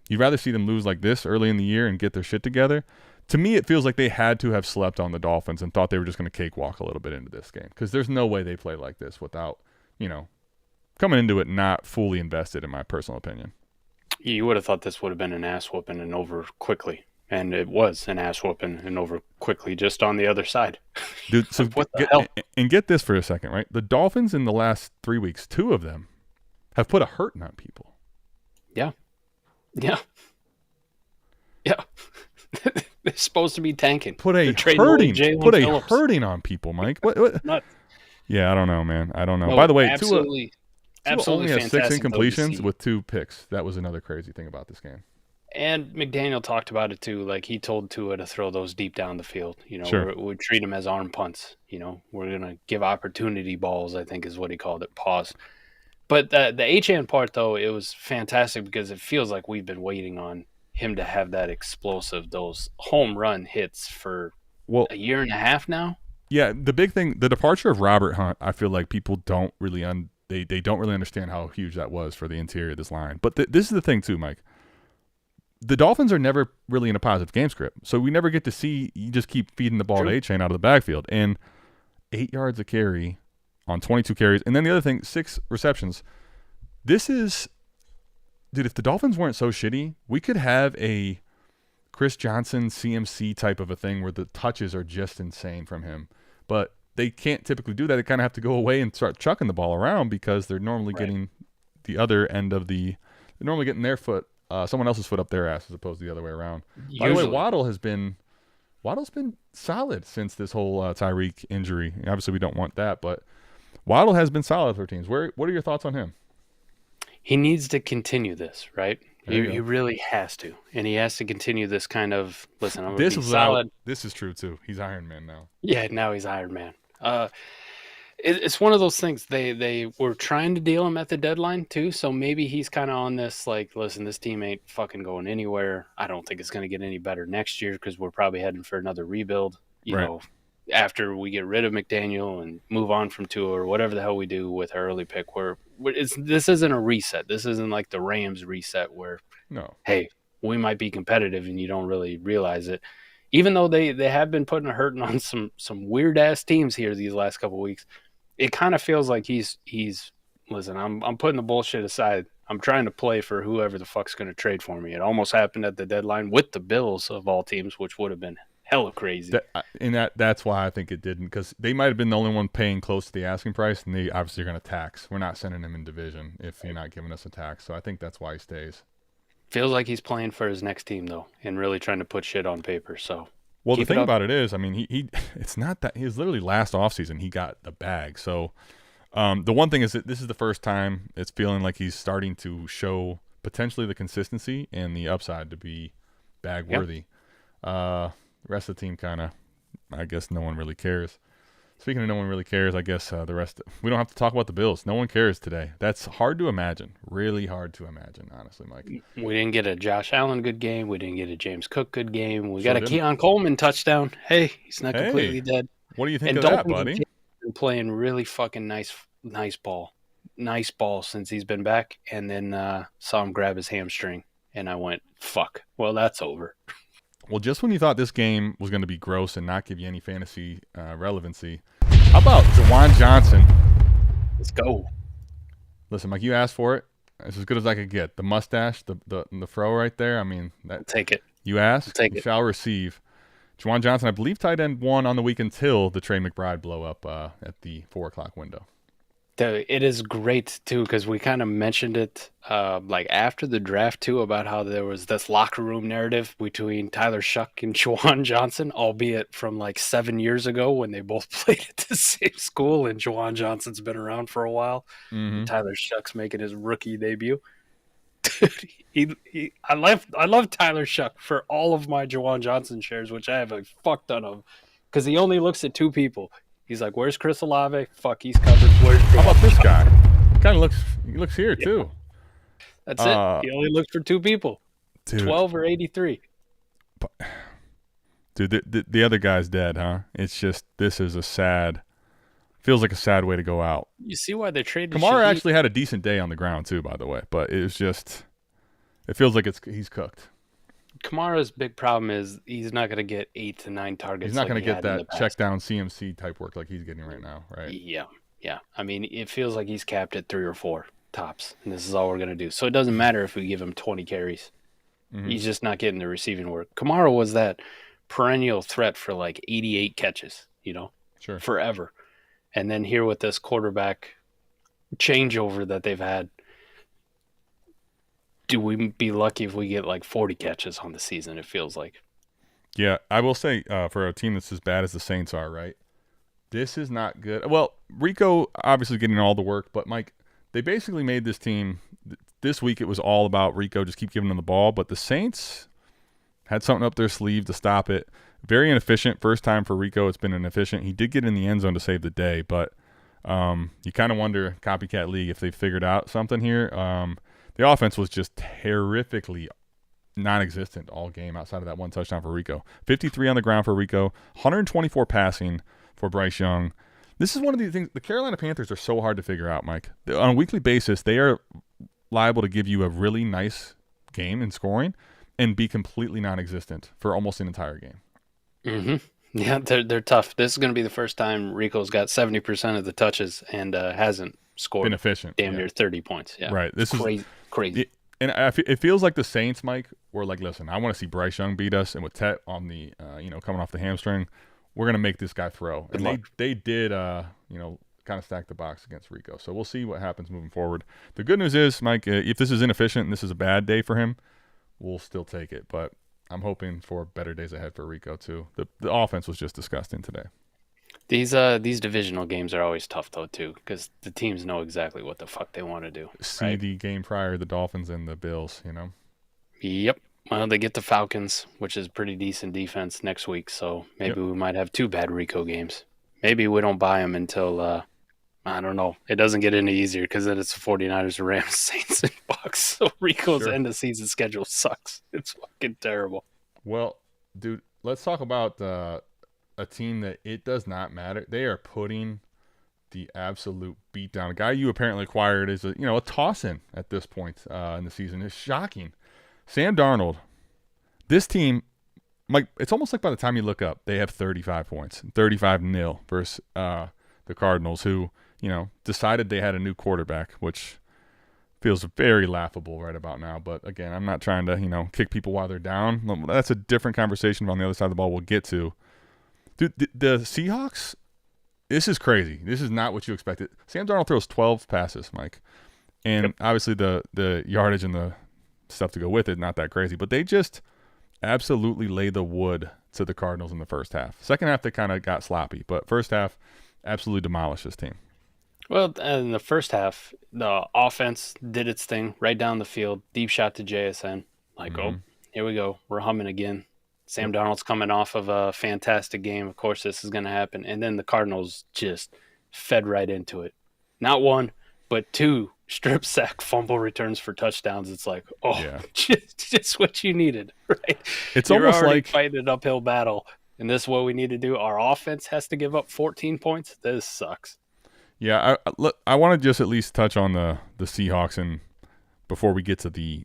you'd rather see them lose like this early in the year and get their shit together. To me, it feels like they had to have slept on the Dolphins and thought they were just going to cakewalk a little bit into this game because there's no way they play like this without, coming into it not fully invested, in my personal opinion. You would have thought this would have been an ass whooping and over quickly. And it was an ass whooping and over quickly just on the other side. Dude, so what the hell? And get this for a second, right? The Dolphins in the last 3 weeks, 2 of them have put a hurting on people. Yeah. Yeah. Yeah. They're supposed to be tanking. Put a hurting on people, Mike. What? Nuts. Yeah, I don't know, man. I don't know. No, By the way, absolutely only has 6 fantastic incompletions with 2 picks. That was another crazy thing about this game. And McDaniel talked about it too. Like he told Tua to throw those deep down the field. Sure. We'd treat them as arm punts. We're gonna give opportunity balls, I think is what he called it. Pause. But the Achane part though, it was fantastic because it feels like we've been waiting on him to have that explosive, those home run hits for a year and a half now. Yeah, the big thing, the departure of Robert Hunt, I feel like people don't really they don't really understand how huge that was for the interior of this line. But this is the thing too, Mike. the Dolphins are never really in a positive game script. So we never get to see, you just keep feeding the ball to Achane out of the backfield. And 8 yards a carry on 22 carries. And then the other thing, 6 receptions. This is, dude, if the Dolphins weren't so shitty, we could have a Chris Johnson CMC type of a thing where the touches are just insane from him. But they can't typically do that. They kind of have to go away and start chucking the ball around because they're normally getting the other end of they're normally getting their foot, someone else's foot up their ass as opposed to the other way around. By the way, Waddle's been solid since this whole Tyreek injury. Obviously, we don't want that, but Waddle has been solid for teams. What are your thoughts on him? He needs to continue this, right? He really has to. And he has to continue this kind of, listen, I'm going to be solid. This is true, too. He's Iron Man now. Yeah, now he's Iron Man. It's one of those things. They were trying to deal him at the deadline, too. So maybe he's kind of on this, like, listen, this team ain't fucking going anywhere. I don't think it's going to get any better next year because we're probably heading for another rebuild, you know, after we get rid of McDaniel and move on from Tua or whatever the hell we do with our early pick. This isn't a reset. This isn't like the Rams reset where, hey, we might be competitive and you don't really realize it. Even though they have been putting a hurting on some weird ass teams here these last couple of weeks, it kind of feels like he's listen. I'm putting the bullshit aside. I'm trying to play for whoever the fuck's going to trade for me. It almost happened at the deadline with the Bills of all teams, which would have been hella crazy. That's why I think it didn't, because they might have been the only one paying close to the asking price, and they obviously are going to tax. We're not sending him in division if you're not giving us a tax. So I think that's why he stays. Feels like he's playing for his next team though, and really trying to put shit on paper. So, well, the thing about it is, I mean, he it's not that he's literally last offseason he got the bag. So, the one thing is that this is the first time it's feeling like he's starting to show potentially the consistency and the upside to be bag worthy. Yep. The rest of the team kind of, I guess, no one really cares. Speaking of no one really cares, I guess the rest, we don't have to talk about the Bills. No one cares today. That's hard to imagine. Really hard to imagine, honestly, Mike. We didn't get a Josh Allen good game. We didn't get a James Cook good game. We got a Keon Coleman touchdown. Hey, he's not completely dead. What do you think of that, buddy? Been playing really fucking nice ball. Nice ball since he's been back. And then saw him grab his hamstring. And I went, fuck. Well, that's over. Well, just when you thought this game was going to be gross and not give you any fantasy relevancy, how about Juwan Johnson? Let's go. Listen, Mike, you asked for it. It's as good as I could get. The mustache, the fro right there. I mean, take it. You asked, I'll take you it. shall receive. Juwan Johnson, I believe, tight end 1 on the week until the Trey McBride blow up at the 4 o'clock window. It is great, too, because we kind of mentioned it like after the draft, too, about how there was this locker room narrative between Tyler Shuck and Juwan Johnson, albeit from like 7 years ago when they both played at the same school, and Juwan Johnson's been around for a while. Mm-hmm. Tyler Shuck's making his rookie debut. Dude, I love Tyler Shuck for all of my Juwan Johnson shares, which I have a fuck ton of, because he only looks at 2 people. He's like, where's Chris Olave? Fuck, he's covered. How about this guy? He looks here, too. That's it. He only looks for 2 people. Dude. 12 or 83. Dude, the other guy's dead, huh? It's just, feels like a sad way to go out. You see why they traded Kamara actually had a decent day on the ground, too, by the way. But it feels like he's cooked. Kamara's big problem is he's not going to get 8 to 9 targets. He's not going to get that check down CMC type work like he's getting right now, right? Yeah. I mean, it feels like he's capped at 3 or 4 tops, and this is all we're going to do. So it doesn't matter if we give him 20 carries. Mm-hmm. He's just not getting the receiving work. Kamara was that perennial threat for like 88 catches, Sure. Forever. And then here with this quarterback changeover that they've had, do we be lucky if we get like 40 catches on the season, it feels like. Yeah, I will say for a team that's as bad as the Saints are, right, this is not good. Well, Rico obviously getting all the work, but, Mike, they basically made this team this week it was all about Rico, just keep giving them the ball, but the Saints had something up their sleeve to stop it. Very inefficient. First time for Rico it's been inefficient. He did get in the end zone to save the day, but you kind of wonder, copycat league, if they figured out something here. The offense was just terrifically non-existent all game outside of that one touchdown for Rico. 53 on the ground for Rico, 124 passing for Bryce Young. This is one of the things, the Carolina Panthers are so hard to figure out, Mike. On a weekly basis, they are liable to give you a really nice game in scoring, and be completely non-existent for almost an entire game. Mm-hmm. Yeah, they're tough. This is going to be the first time Rico's got 70% of the touches and hasn't scored Been efficient. damn near 30 points. Yeah, Right. This is crazy. And it feels like the Saints, Mike, were like, listen, I want to see Bryce Young beat us, and with Tet on the, coming off the hamstring, we're going to make this guy throw. And they did, kind of stack the box against Rico. So we'll see what happens moving forward. The good news is, Mike, if this is inefficient and this is a bad day for him, we'll still take it. But I'm hoping for better days ahead for Rico, too. The offense was just disgusting today. These divisional games are always tough, though, too, because the teams know exactly what the fuck they want to do. See the game prior, the Dolphins and the Bills, Yep. Well, they get the Falcons, which is pretty decent defense next week, so maybe we might have 2 bad Rico games. Maybe we don't buy them until, I don't know. It doesn't get any easier because then it's the 49ers, Rams, Saints, and Bucs. So Rico's end of season schedule sucks. It's fucking terrible. Well, dude, let's talk about a team that it does not matter. They are putting the absolute beat down. A guy you apparently acquired is a toss-in at this point in the season. It's shocking. Sam Darnold, this team, Mike, it's almost like by the time you look up, they have 35 points, 35-0 versus the Cardinals, who, decided they had a new quarterback, which feels very laughable right about now. But again, I'm not trying to, kick people while they're down. That's a different conversation on the other side of the ball we'll get to. Dude, the Seahawks, this is crazy. This is not what you expected. Sam Darnold throws 12 passes, Mike. And obviously the yardage and the stuff to go with it, not that crazy. But they just absolutely lay the wood to the Cardinals in the first half. Second half, they kind of got sloppy. But first half, absolutely demolished this team. Well, in the first half, the offense did its thing right down the field. Deep shot to JSN. Oh, here we go. We're humming again. Sam Darnold's coming off of a fantastic game. Of course, this is going to happen. And then the Cardinals just fed right into it. Not 1, but 2 strip sack fumble returns for touchdowns. It's just what you needed, right? It's You're almost already like fighting an uphill battle, and this is what we need to do. Our offense has to give up 14 points. This sucks. Yeah, I want to just at least touch on the Seahawks, and before we get to the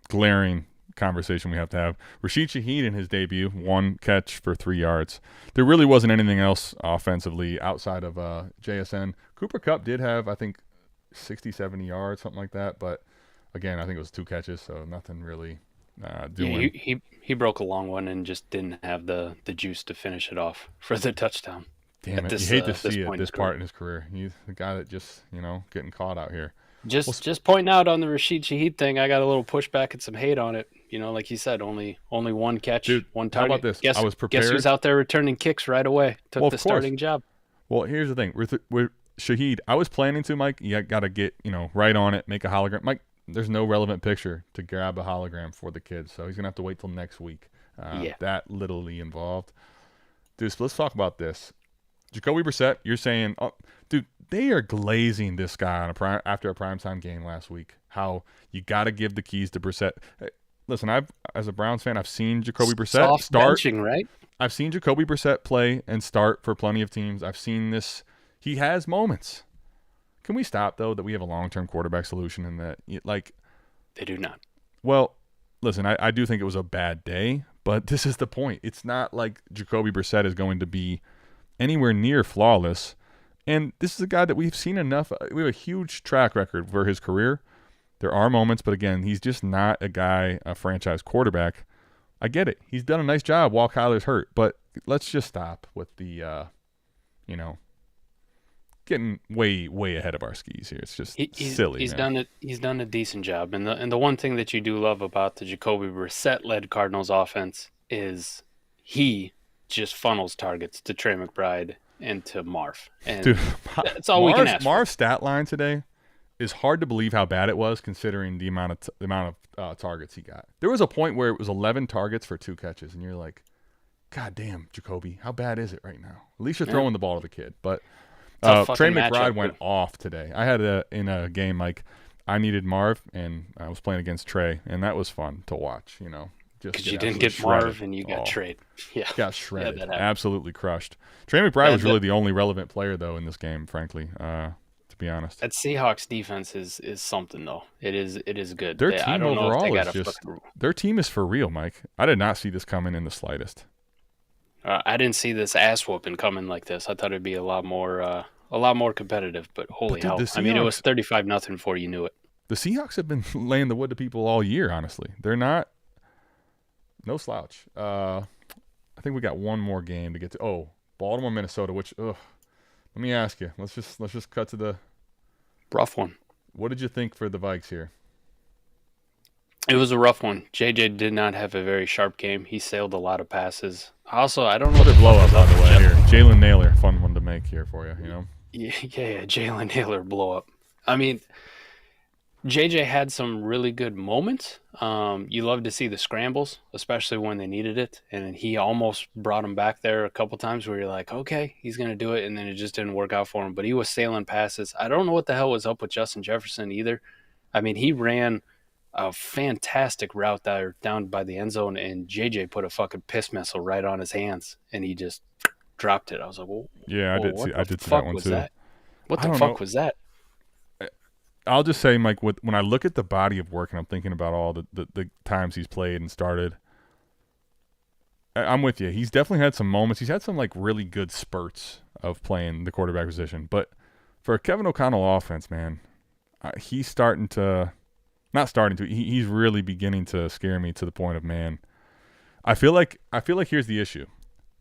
glaring conversation we have to have. Rashid Shaheed in his debut, 1 catch for 3 yards. There really wasn't anything else offensively outside of JSN. Cooper Kupp did have, I think, 60, 70 yards, something like that. But again, I think it was 2 catches, so nothing really doing. Yeah, he broke a long one and just didn't have the juice to finish it off for the touchdown. Damn it! You hate to see it this part in his career. He's the guy that just getting caught out here. Just pointing out on the Rashid Shaheed thing, I got a little pushback and some hate on it. Like you said, only 1 catch, Dude, 1 target. How about this? I was prepared. Guess who's out there returning kicks right away? Took the starting job. Well, here's the thing. With Shaheed, I was planning to, Mike. You got to get right on it, make a hologram. Mike, there's no relevant picture to grab a hologram for the kids, so he's gonna have to wait till next week. That literally involved. Dude, so let's talk about this. Jacoby Brissett, you're saying, dude, they are glazing this guy on after a primetime game last week. How you got to give the keys to Brissett. Listen, as a Browns fan, I've seen Jacoby Brissett start. Benching, right? I've seen Jacoby Brissett play and start for plenty of teams. I've seen this. He has moments. Can we stop, though, that we have a long-term quarterback solution and that, They do not. Well, listen, I do think it was a bad day, but this is the point. It's not like Jacoby Brissett is going to be anywhere near flawless. And this is a guy that we've seen enough. We have a huge track record for his career. There are moments, but again, he's just not a franchise quarterback. I get it. He's done a nice job while Kyler's hurt, but let's just stop with the, getting way, way ahead of our skis here. It's just silly. He's done a decent job. And the one thing that you do love about the Jacoby Brissett-led Cardinals offense is he just funnels targets to Trey McBride and to Marv. And dude, that's all we can ask for. Marv's stat line today is hard to believe how bad it was considering the amount of targets he got. There was a point where it was 11 targets for 2 catches, and you're like, God damn, Jacoby, how bad is it right now? At least you're throwing the ball to the kid. But Trey McBride went off today. I had in a game, like, I needed Marv, and I was playing against Trey, and that was fun to watch, Because you didn't get Marv and you got Trey. Yeah. Got shredded. Absolutely crushed. Trey McBride was really the only relevant player, though, in this game, frankly, to be honest. That Seahawks defense is something though. It is good. Their I team don't know if they overall got is their team is for real, Mike. I did not see this coming in the slightest. I didn't see this ass whooping coming like this. I thought it'd be a lot more competitive. But holy hell! I mean, it was 35-0 before you knew it. The Seahawks have been laying the wood to people all year. Honestly, they're not no slouch. I think we got one more game to get to. Oh, Baltimore, Minnesota. Which, let me ask you. Let's just cut to the rough one. What did you think for the Vikes here? It was a rough one. JJ did not have a very sharp game. He sailed a lot of passes. Also, I don't know. Another blow up, by the way. Here, Jalen Naylor, fun one to make here for you. You know. Yeah, Jalen Naylor blow up. I mean, JJ had some really good moments. You love to see the scrambles, especially when they needed it. And he almost brought him back there a couple times where you're like, okay, he's going to do it. And then it just didn't work out for him. But he was sailing passes. I don't know what the hell was up with Justin Jefferson either. I mean, he ran a fantastic route there down by the end zone, and JJ put a fucking piss missile right on his hands, and he just dropped it. I was like, whoa. Yeah, I did see that one too. What the fuck was that? I'll just say, Mike, when I look at the body of work and I'm thinking about all the times he's played and started, I'm with you. He's definitely had some moments. He's had some like really good spurts of playing the quarterback position. But for a Kevin O'Connell offense, man, he's starting to – not starting to. He's really beginning to scare me to the point of, man, I feel like here's the issue.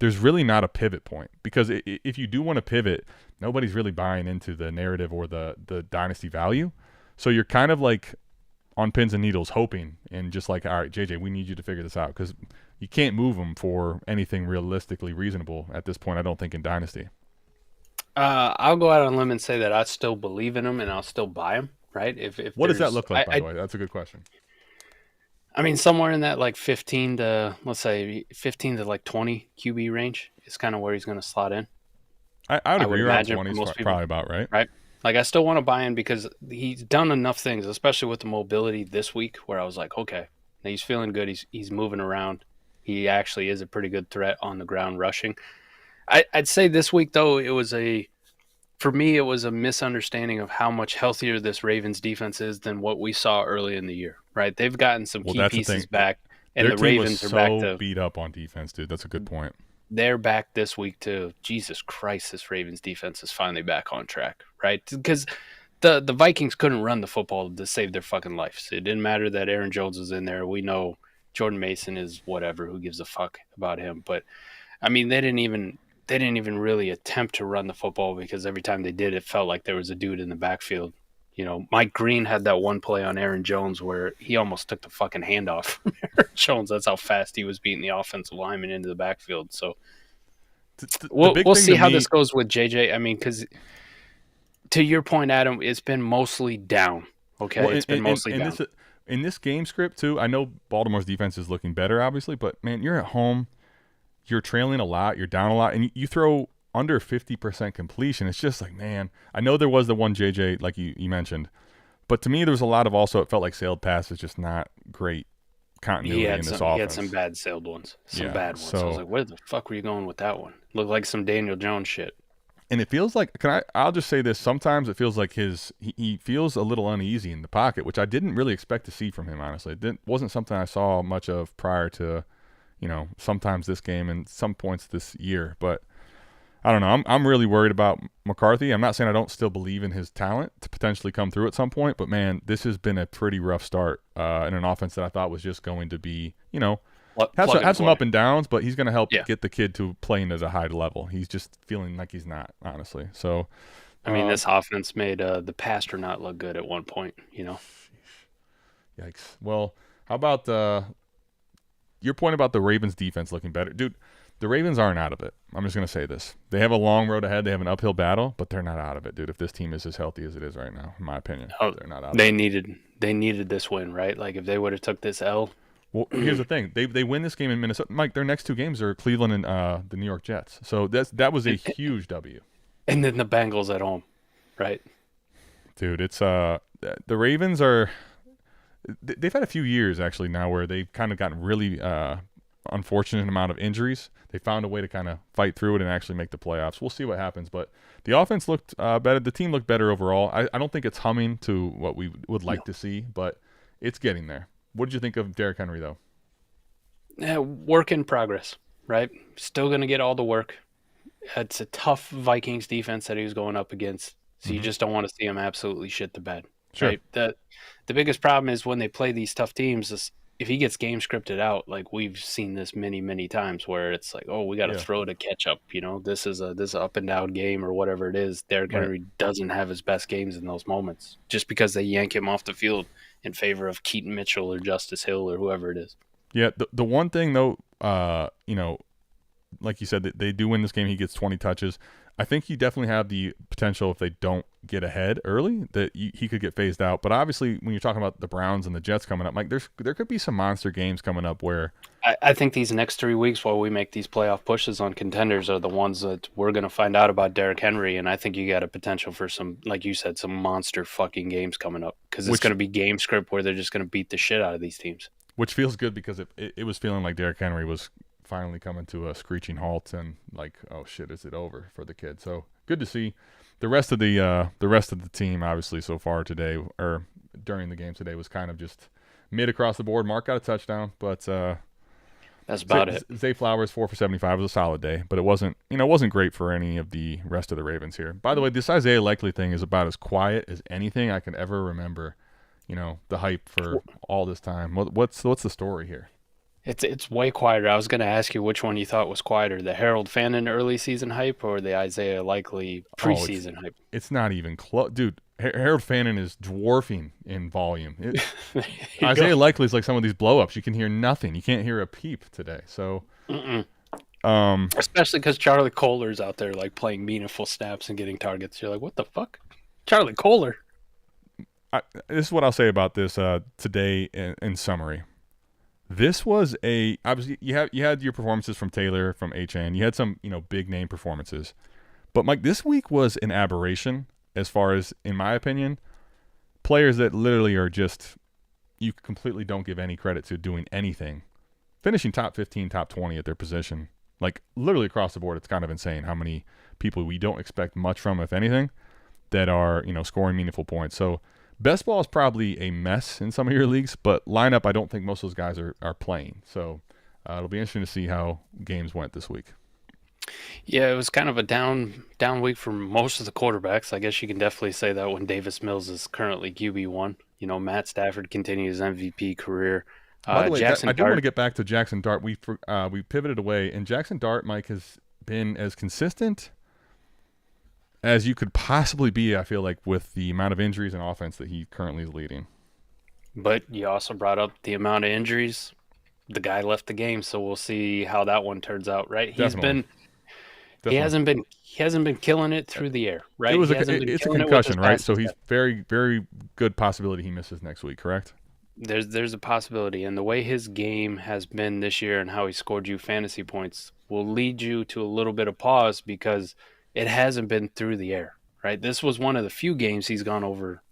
There's really not a pivot point because if you do want to pivot, nobody's really buying into the narrative or the dynasty value. So you're kind of like on pins and needles hoping and just like, all right, JJ, we need you to figure this out because you can't move him for anything realistically reasonable at this point, I don't think, in dynasty. I'll go out on a limb and say that I still believe in him and I'll still buy him, right? If what does that look like, by the way? That's a good question. I mean, somewhere in that like 15 to like 20 QB range is kind of where he's going to slot in. I would agree. Around 20 is probably about right. Right. Like, I still want to buy in because he's done enough things, especially with the mobility this week, where I was like, okay, he's feeling good. He's moving around. He actually is a pretty good threat on the ground rushing. I'd say this week, though, for me, it was a misunderstanding of how much healthier this Ravens defense is than what we saw early in the year, right? They've gotten some key pieces back, and the Ravens are back to beat up on defense, dude. That's a good point. They're back this week to Jesus Christ. This Ravens defense is finally back on track, right? Because the Vikings couldn't run the football to save their fucking lives. It didn't matter that Aaron Jones was in there. We know Jordan Mason is whatever. Who gives a fuck about him? But I mean, they didn't even really attempt to run the football because every time they did, it felt like there was a dude in the backfield. You know, Mike Green had that one play on Aaron Jones where he almost took the fucking handoff from Aaron Jones. That's how fast he was beating the offensive lineman into the backfield. So we'll see how this goes with JJ. I mean, because to your point, Adam, it's been mostly down. Okay, it's been mostly down. In this game script, too, I know Baltimore's defense is looking better, obviously, but, man, you're at home. You're trailing a lot. You're down a lot. And you throw under 50% completion. It's just like, man, I know there was the one JJ, like you mentioned. But to me, there was a lot of also, it felt like sailed passes, just not great continuity in this offense. He had some bad sailed ones. Bad ones. So I was like, where the fuck were you going with that one? Looked like some Daniel Jones shit. And it feels like, I'll just say this. Sometimes it feels like he feels a little uneasy in the pocket, which I didn't really expect to see from him, honestly. It wasn't something I saw much of prior to, sometimes this game and some points this year. But I don't know. I'm really worried about McCarthy. I'm not saying I don't still believe in his talent to potentially come through at some point, but, man, this has been a pretty rough start in an offense that I thought was just going to be, have some up and downs, but he's going to help get the kid to playing at a high level. He's just feeling like he's not, honestly. So, I mean, this offense made the pastor not look good at one point, Yikes. Well, how about your point about the Ravens defense looking better? Dude, the Ravens aren't out of it. I'm just going to say this. They have a long road ahead. They have an uphill battle, but they're not out of it, dude. If this team is as healthy as it is right now, in my opinion, they're not out of it. They needed this win, right? Like, if they would have took this L. Well, here's the thing. They win this game in Minnesota. Mike, their next two games are Cleveland and the New York Jets. So that was a huge W. And then the Bengals at home, right? Dude, it's the Ravens are – they've had a few years actually now where they've kind of gotten really unfortunate amount of injuries, they found a way to kind of fight through it and actually make the playoffs. We'll see what happens, but the offense looked better. The team looked better overall. I don't think it's humming to what we would like to see, but it's getting there. What did you think of Derrick Henry, though? Yeah, work in progress, right? Still going to get all the work. It's a tough Vikings defense that he was going up against, so you just don't want to see him absolutely shit the bed. Sure. Right? The biggest problem is when they play these tough teams is if he gets game scripted out, like we've seen this many, many times where it's like, oh, we got to throw to catch up. You know, this is a up and down game or whatever it is. Derrick Henry doesn't have his best games in those moments just because they yank him off the field in favor of Keaton Mitchell or Justice Hill or whoever it is. Yeah, the one thing though, like you said, they do win this game. He gets 20 touches. I think he definitely have the potential if they don't get ahead early that he could get phased out. But obviously, when you're talking about the Browns and the Jets coming up, Mike, there could be some monster games coming up where I think these next 3 weeks while we make these playoff pushes on contenders are the ones that we're going to find out about Derrick Henry. And I think you got a potential for some, like you said, some monster fucking games coming up because it's going to be game script where they're just going to beat the shit out of these teams. Which feels good because it was feeling like Derrick Henry was finally coming to a screeching halt and like, oh shit, is it over for the kid? So good to see. The rest of the team, obviously, so far today or during the game today was kind of just mid across the board. Mark got a touchdown, but that's about it. Zay Flowers 4 for 75 was a solid day, but it wasn't great for any of the rest of the Ravens here. By the way, this Isaiah Likely thing is about as quiet as anything I can ever remember. You know, the hype for all this time. What's the story here? It's way quieter. I was going to ask you which one you thought was quieter, the Harold Fannin early season hype or the Isaiah Likely preseason hype? It's not even close. Dude, Harold Fannin is dwarfing in volume. Isaiah Likely is like some of these blow-ups. You can hear nothing. You can't hear a peep today. So, especially because Charlie Kohler's out there like playing meaningful snaps and getting targets. You're like, what the fuck? Charlie Kohler. This is what I'll say about this today in summary. This was obviously you had your performances from Taylor, from Achane. You had some big name performances, but Mike, this week was an aberration as far as, in my opinion, players that literally are just you completely don't give any credit to doing anything, finishing top 15, top 20 at their position, like literally across the board. It's kind of insane how many people we don't expect much from, if anything, that are scoring meaningful points. So. Best ball is probably a mess in some of your leagues, but lineup, I don't think most of those guys are playing. So it'll be interesting to see how games went this week. Yeah, it was kind of a down week for most of the quarterbacks. I guess you can definitely say that when Davis Mills is currently QB1. Matt Stafford continues his MVP career. By the way, I do want to get back to Jackson Dart. We pivoted away, and Jackson Dart, Mike, has been as consistent as you could possibly be, I feel like, with the amount of injuries and offense that he currently is leading. But you also brought up the amount of injuries. The guy left the game, so we'll see how that one turns out, right? Definitely. He hasn't been killing it through the air, right? It's a concussion, right? So he's very, very good possibility he misses next week, correct? There's a possibility, and the way his game has been this year and how he scored you fantasy points will lead you to a little bit of pause because it hasn't been through the air, right? This was one of the few games he's gone over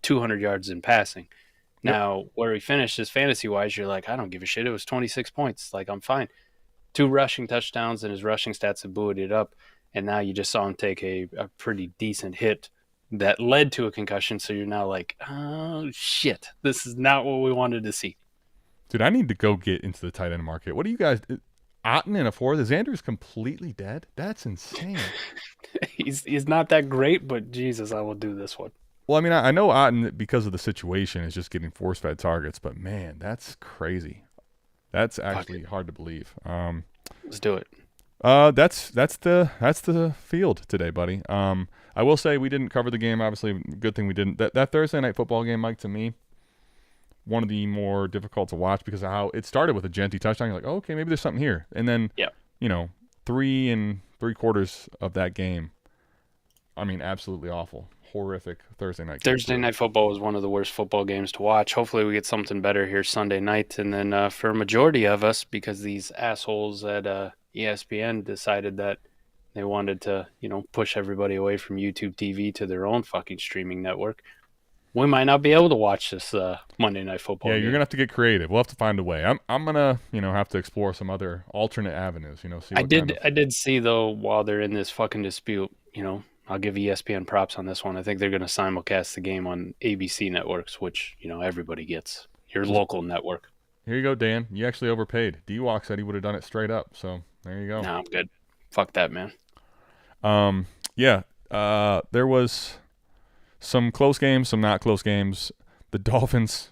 200 yards in passing. Now, where he finished his fantasy-wise, you're like, I don't give a shit. It was 26 points. Like, I'm fine. 2 rushing touchdowns, and his rushing stats have buoyed it up. And now you just saw him take a pretty decent hit that led to a concussion. So you're now like, oh, shit. This is not what we wanted to see. Dude, I need to go get into the tight end market. What do you guys... Otten in a 4th. Is Andrews completely dead? That's insane. He's not that great, but Jesus, I will do this one. Well, I mean, I know Otten, because of the situation, is just getting force-fed targets, but man, that's crazy. That's actually hard to believe. Let's do it. That's the field today, buddy. I will say we didn't cover the game. Obviously, good thing we didn't. That Thursday night football game, Mike, to me, one of the more difficult to watch because of how it started with a Genty touchdown. You're like, oh, okay, maybe there's something here. And then, 3 3/4 of that game, I mean, absolutely awful. Horrific Thursday night game. Thursday night football was one of the worst football games to watch. Hopefully we get something better here Sunday night. And then for a majority of us, because these assholes at ESPN decided that they wanted to, push everybody away from YouTube TV to their own fucking streaming network, we might not be able to watch this Monday Night Football. Yeah, game. you're gonna have to get creative. We'll have to find a way. I'm gonna have to explore some other alternate avenues. See what I did see though while they're in this fucking dispute. I'll give ESPN props on this one. I think they're gonna simulcast the game on ABC networks, which everybody gets. Your local network. Here you go, Dan. You actually overpaid. D-Walk said he would have done it straight up. So there you go. No, I'm good. Fuck that, man. Yeah. There was some close games, some not close games. The Dolphins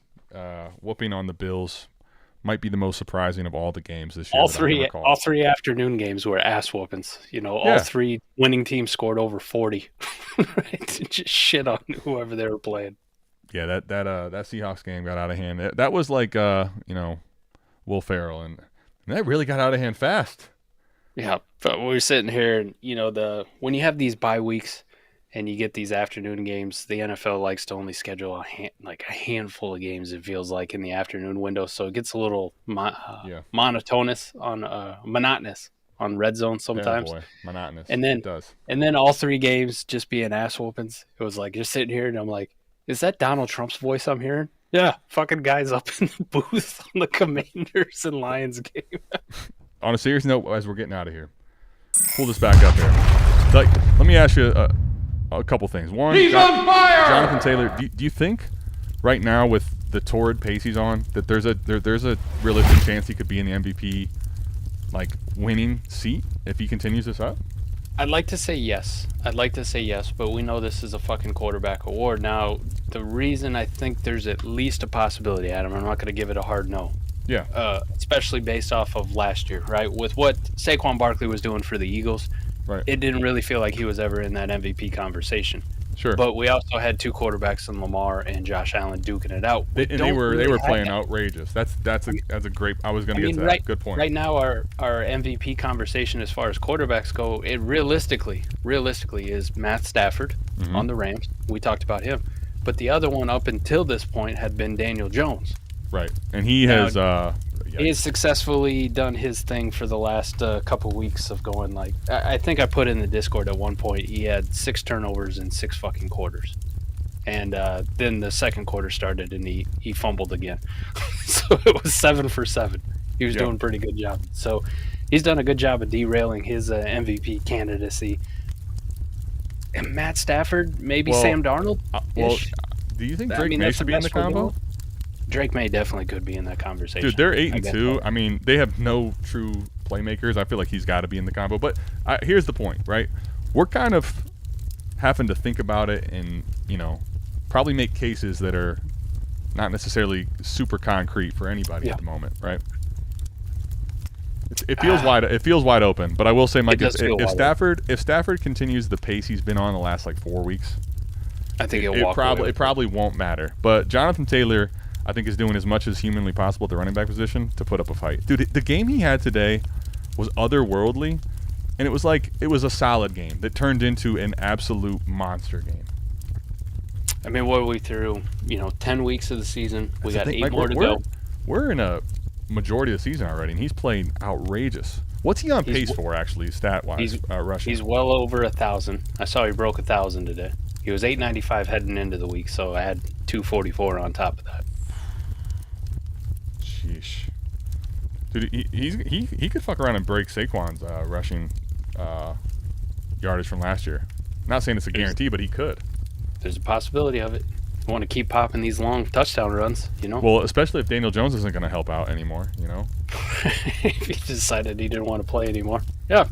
whooping on the Bills might be the most surprising of all the games this year. All three afternoon games were ass whoopings. All three winning teams scored over 40. Right? Just shit on whoever they were playing. Yeah, that Seahawks game got out of hand. That was like Will Ferrell, and that really got out of hand fast. Yeah, but we're sitting here, and when you have these bye weeks and you get these afternoon games, the NFL likes to only schedule a handful of games. It feels like in the afternoon window, so it gets a little monotonous on red zone sometimes. Yeah, boy, monotonous. And then it does. And then all three games just being ass whoopings. It was like you're sitting here, and I'm like, is that Donald Trump's voice I'm hearing? Yeah, fucking guys up in the booth on the Commanders and Lions game. On a serious note, as we're getting out of here, pull this back up here. Let me ask you a couple things. One, he's on fire! Jonathan Taylor, do you think right now with the torrid pace he's on that there's a realistic chance he could be in the MVP winning seat if he continues this up? I'd like to say yes, but we know this is a fucking quarterback award. Now, the reason I think there's at least a possibility, Adam, I'm not going to give it a hard no. Yeah. Especially based off of last year, right? With what Saquon Barkley was doing for the Eagles, right. It didn't really feel like he was ever in that MVP conversation. Sure. But we also had two quarterbacks in Lamar and Josh Allen duking it out. They were playing outrageous. That's a great. I was going to get to that. Good point. Right now, our MVP conversation as far as quarterbacks go, it realistically is Matt Stafford on the Rams. We talked about him, but the other one up until this point had been Daniel Jones. Right, and he has he has successfully done his thing for the last couple weeks of going I think I put in the Discord at one point he had 6 turnovers in 6 fucking quarters, and then the second quarter started and he fumbled again, so it was 7 for 7. He was doing a pretty good job. So he's done a good job of derailing his MVP candidacy. And Matt Stafford, maybe Sam Darnold. Do you think Drake May should be in the combo? Drake May definitely could be in that conversation. Dude, they're 8-2. I mean, they have no true playmakers. I feel like he's got to be in the combo. But here's the point, right? We're kind of having to think about it and, probably make cases that are not necessarily super concrete for anybody at the moment, right? It feels wide open. But I will say, Mike, if Stafford continues the pace he's been on the last 4 weeks, I think it probably won't matter. But Jonathan Taylor, I think, is doing as much as humanly possible at the running back position to put up a fight. Dude, the game he had today was otherworldly, and it was a solid game that turned into an absolute monster game. I mean, what are we through? 10 weeks of the season. We got 8 more to go. We're in a majority of the season already, and he's playing outrageous. What's he on pace for, actually, stat-wise, rushing? He's well over 1,000. I saw he broke 1,000 today. He was 895 heading into the week, so I had 244 on top of that. Sheesh. Dude, he could fuck around and break Saquon's rushing yardage from last year. Not saying it's a guarantee, but he could. There's a possibility of it. You want to keep popping these long touchdown runs, Well, especially if Daniel Jones isn't going to help out anymore, If he decided he didn't want to play anymore. Yeah.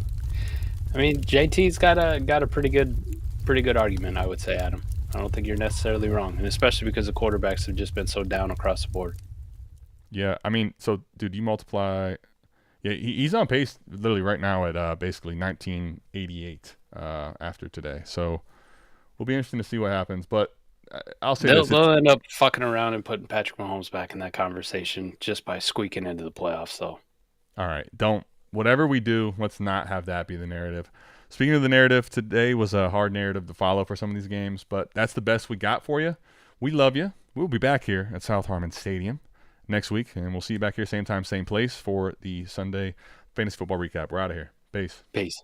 I mean, JT's got a pretty good argument, I would say, Adam. I don't think you're necessarily wrong, and especially because the quarterbacks have just been so down across the board. Yeah, I mean, so, dude, you multiply... Yeah, he's on pace literally right now at basically 1988 after today. So we'll be interesting to see what happens. But I'll say they'll end up fucking around and putting Patrick Mahomes back in that conversation just by squeaking into the playoffs, though. All right, whatever we do, let's not have that be the narrative. Speaking of the narrative, today was a hard narrative to follow for some of these games, but that's the best we got for you. We love you. We'll be back here at South Harmon Stadium next week, and we'll see you back here same time, same place for the Sunday Fantasy Football Recap. We're out of here. Peace.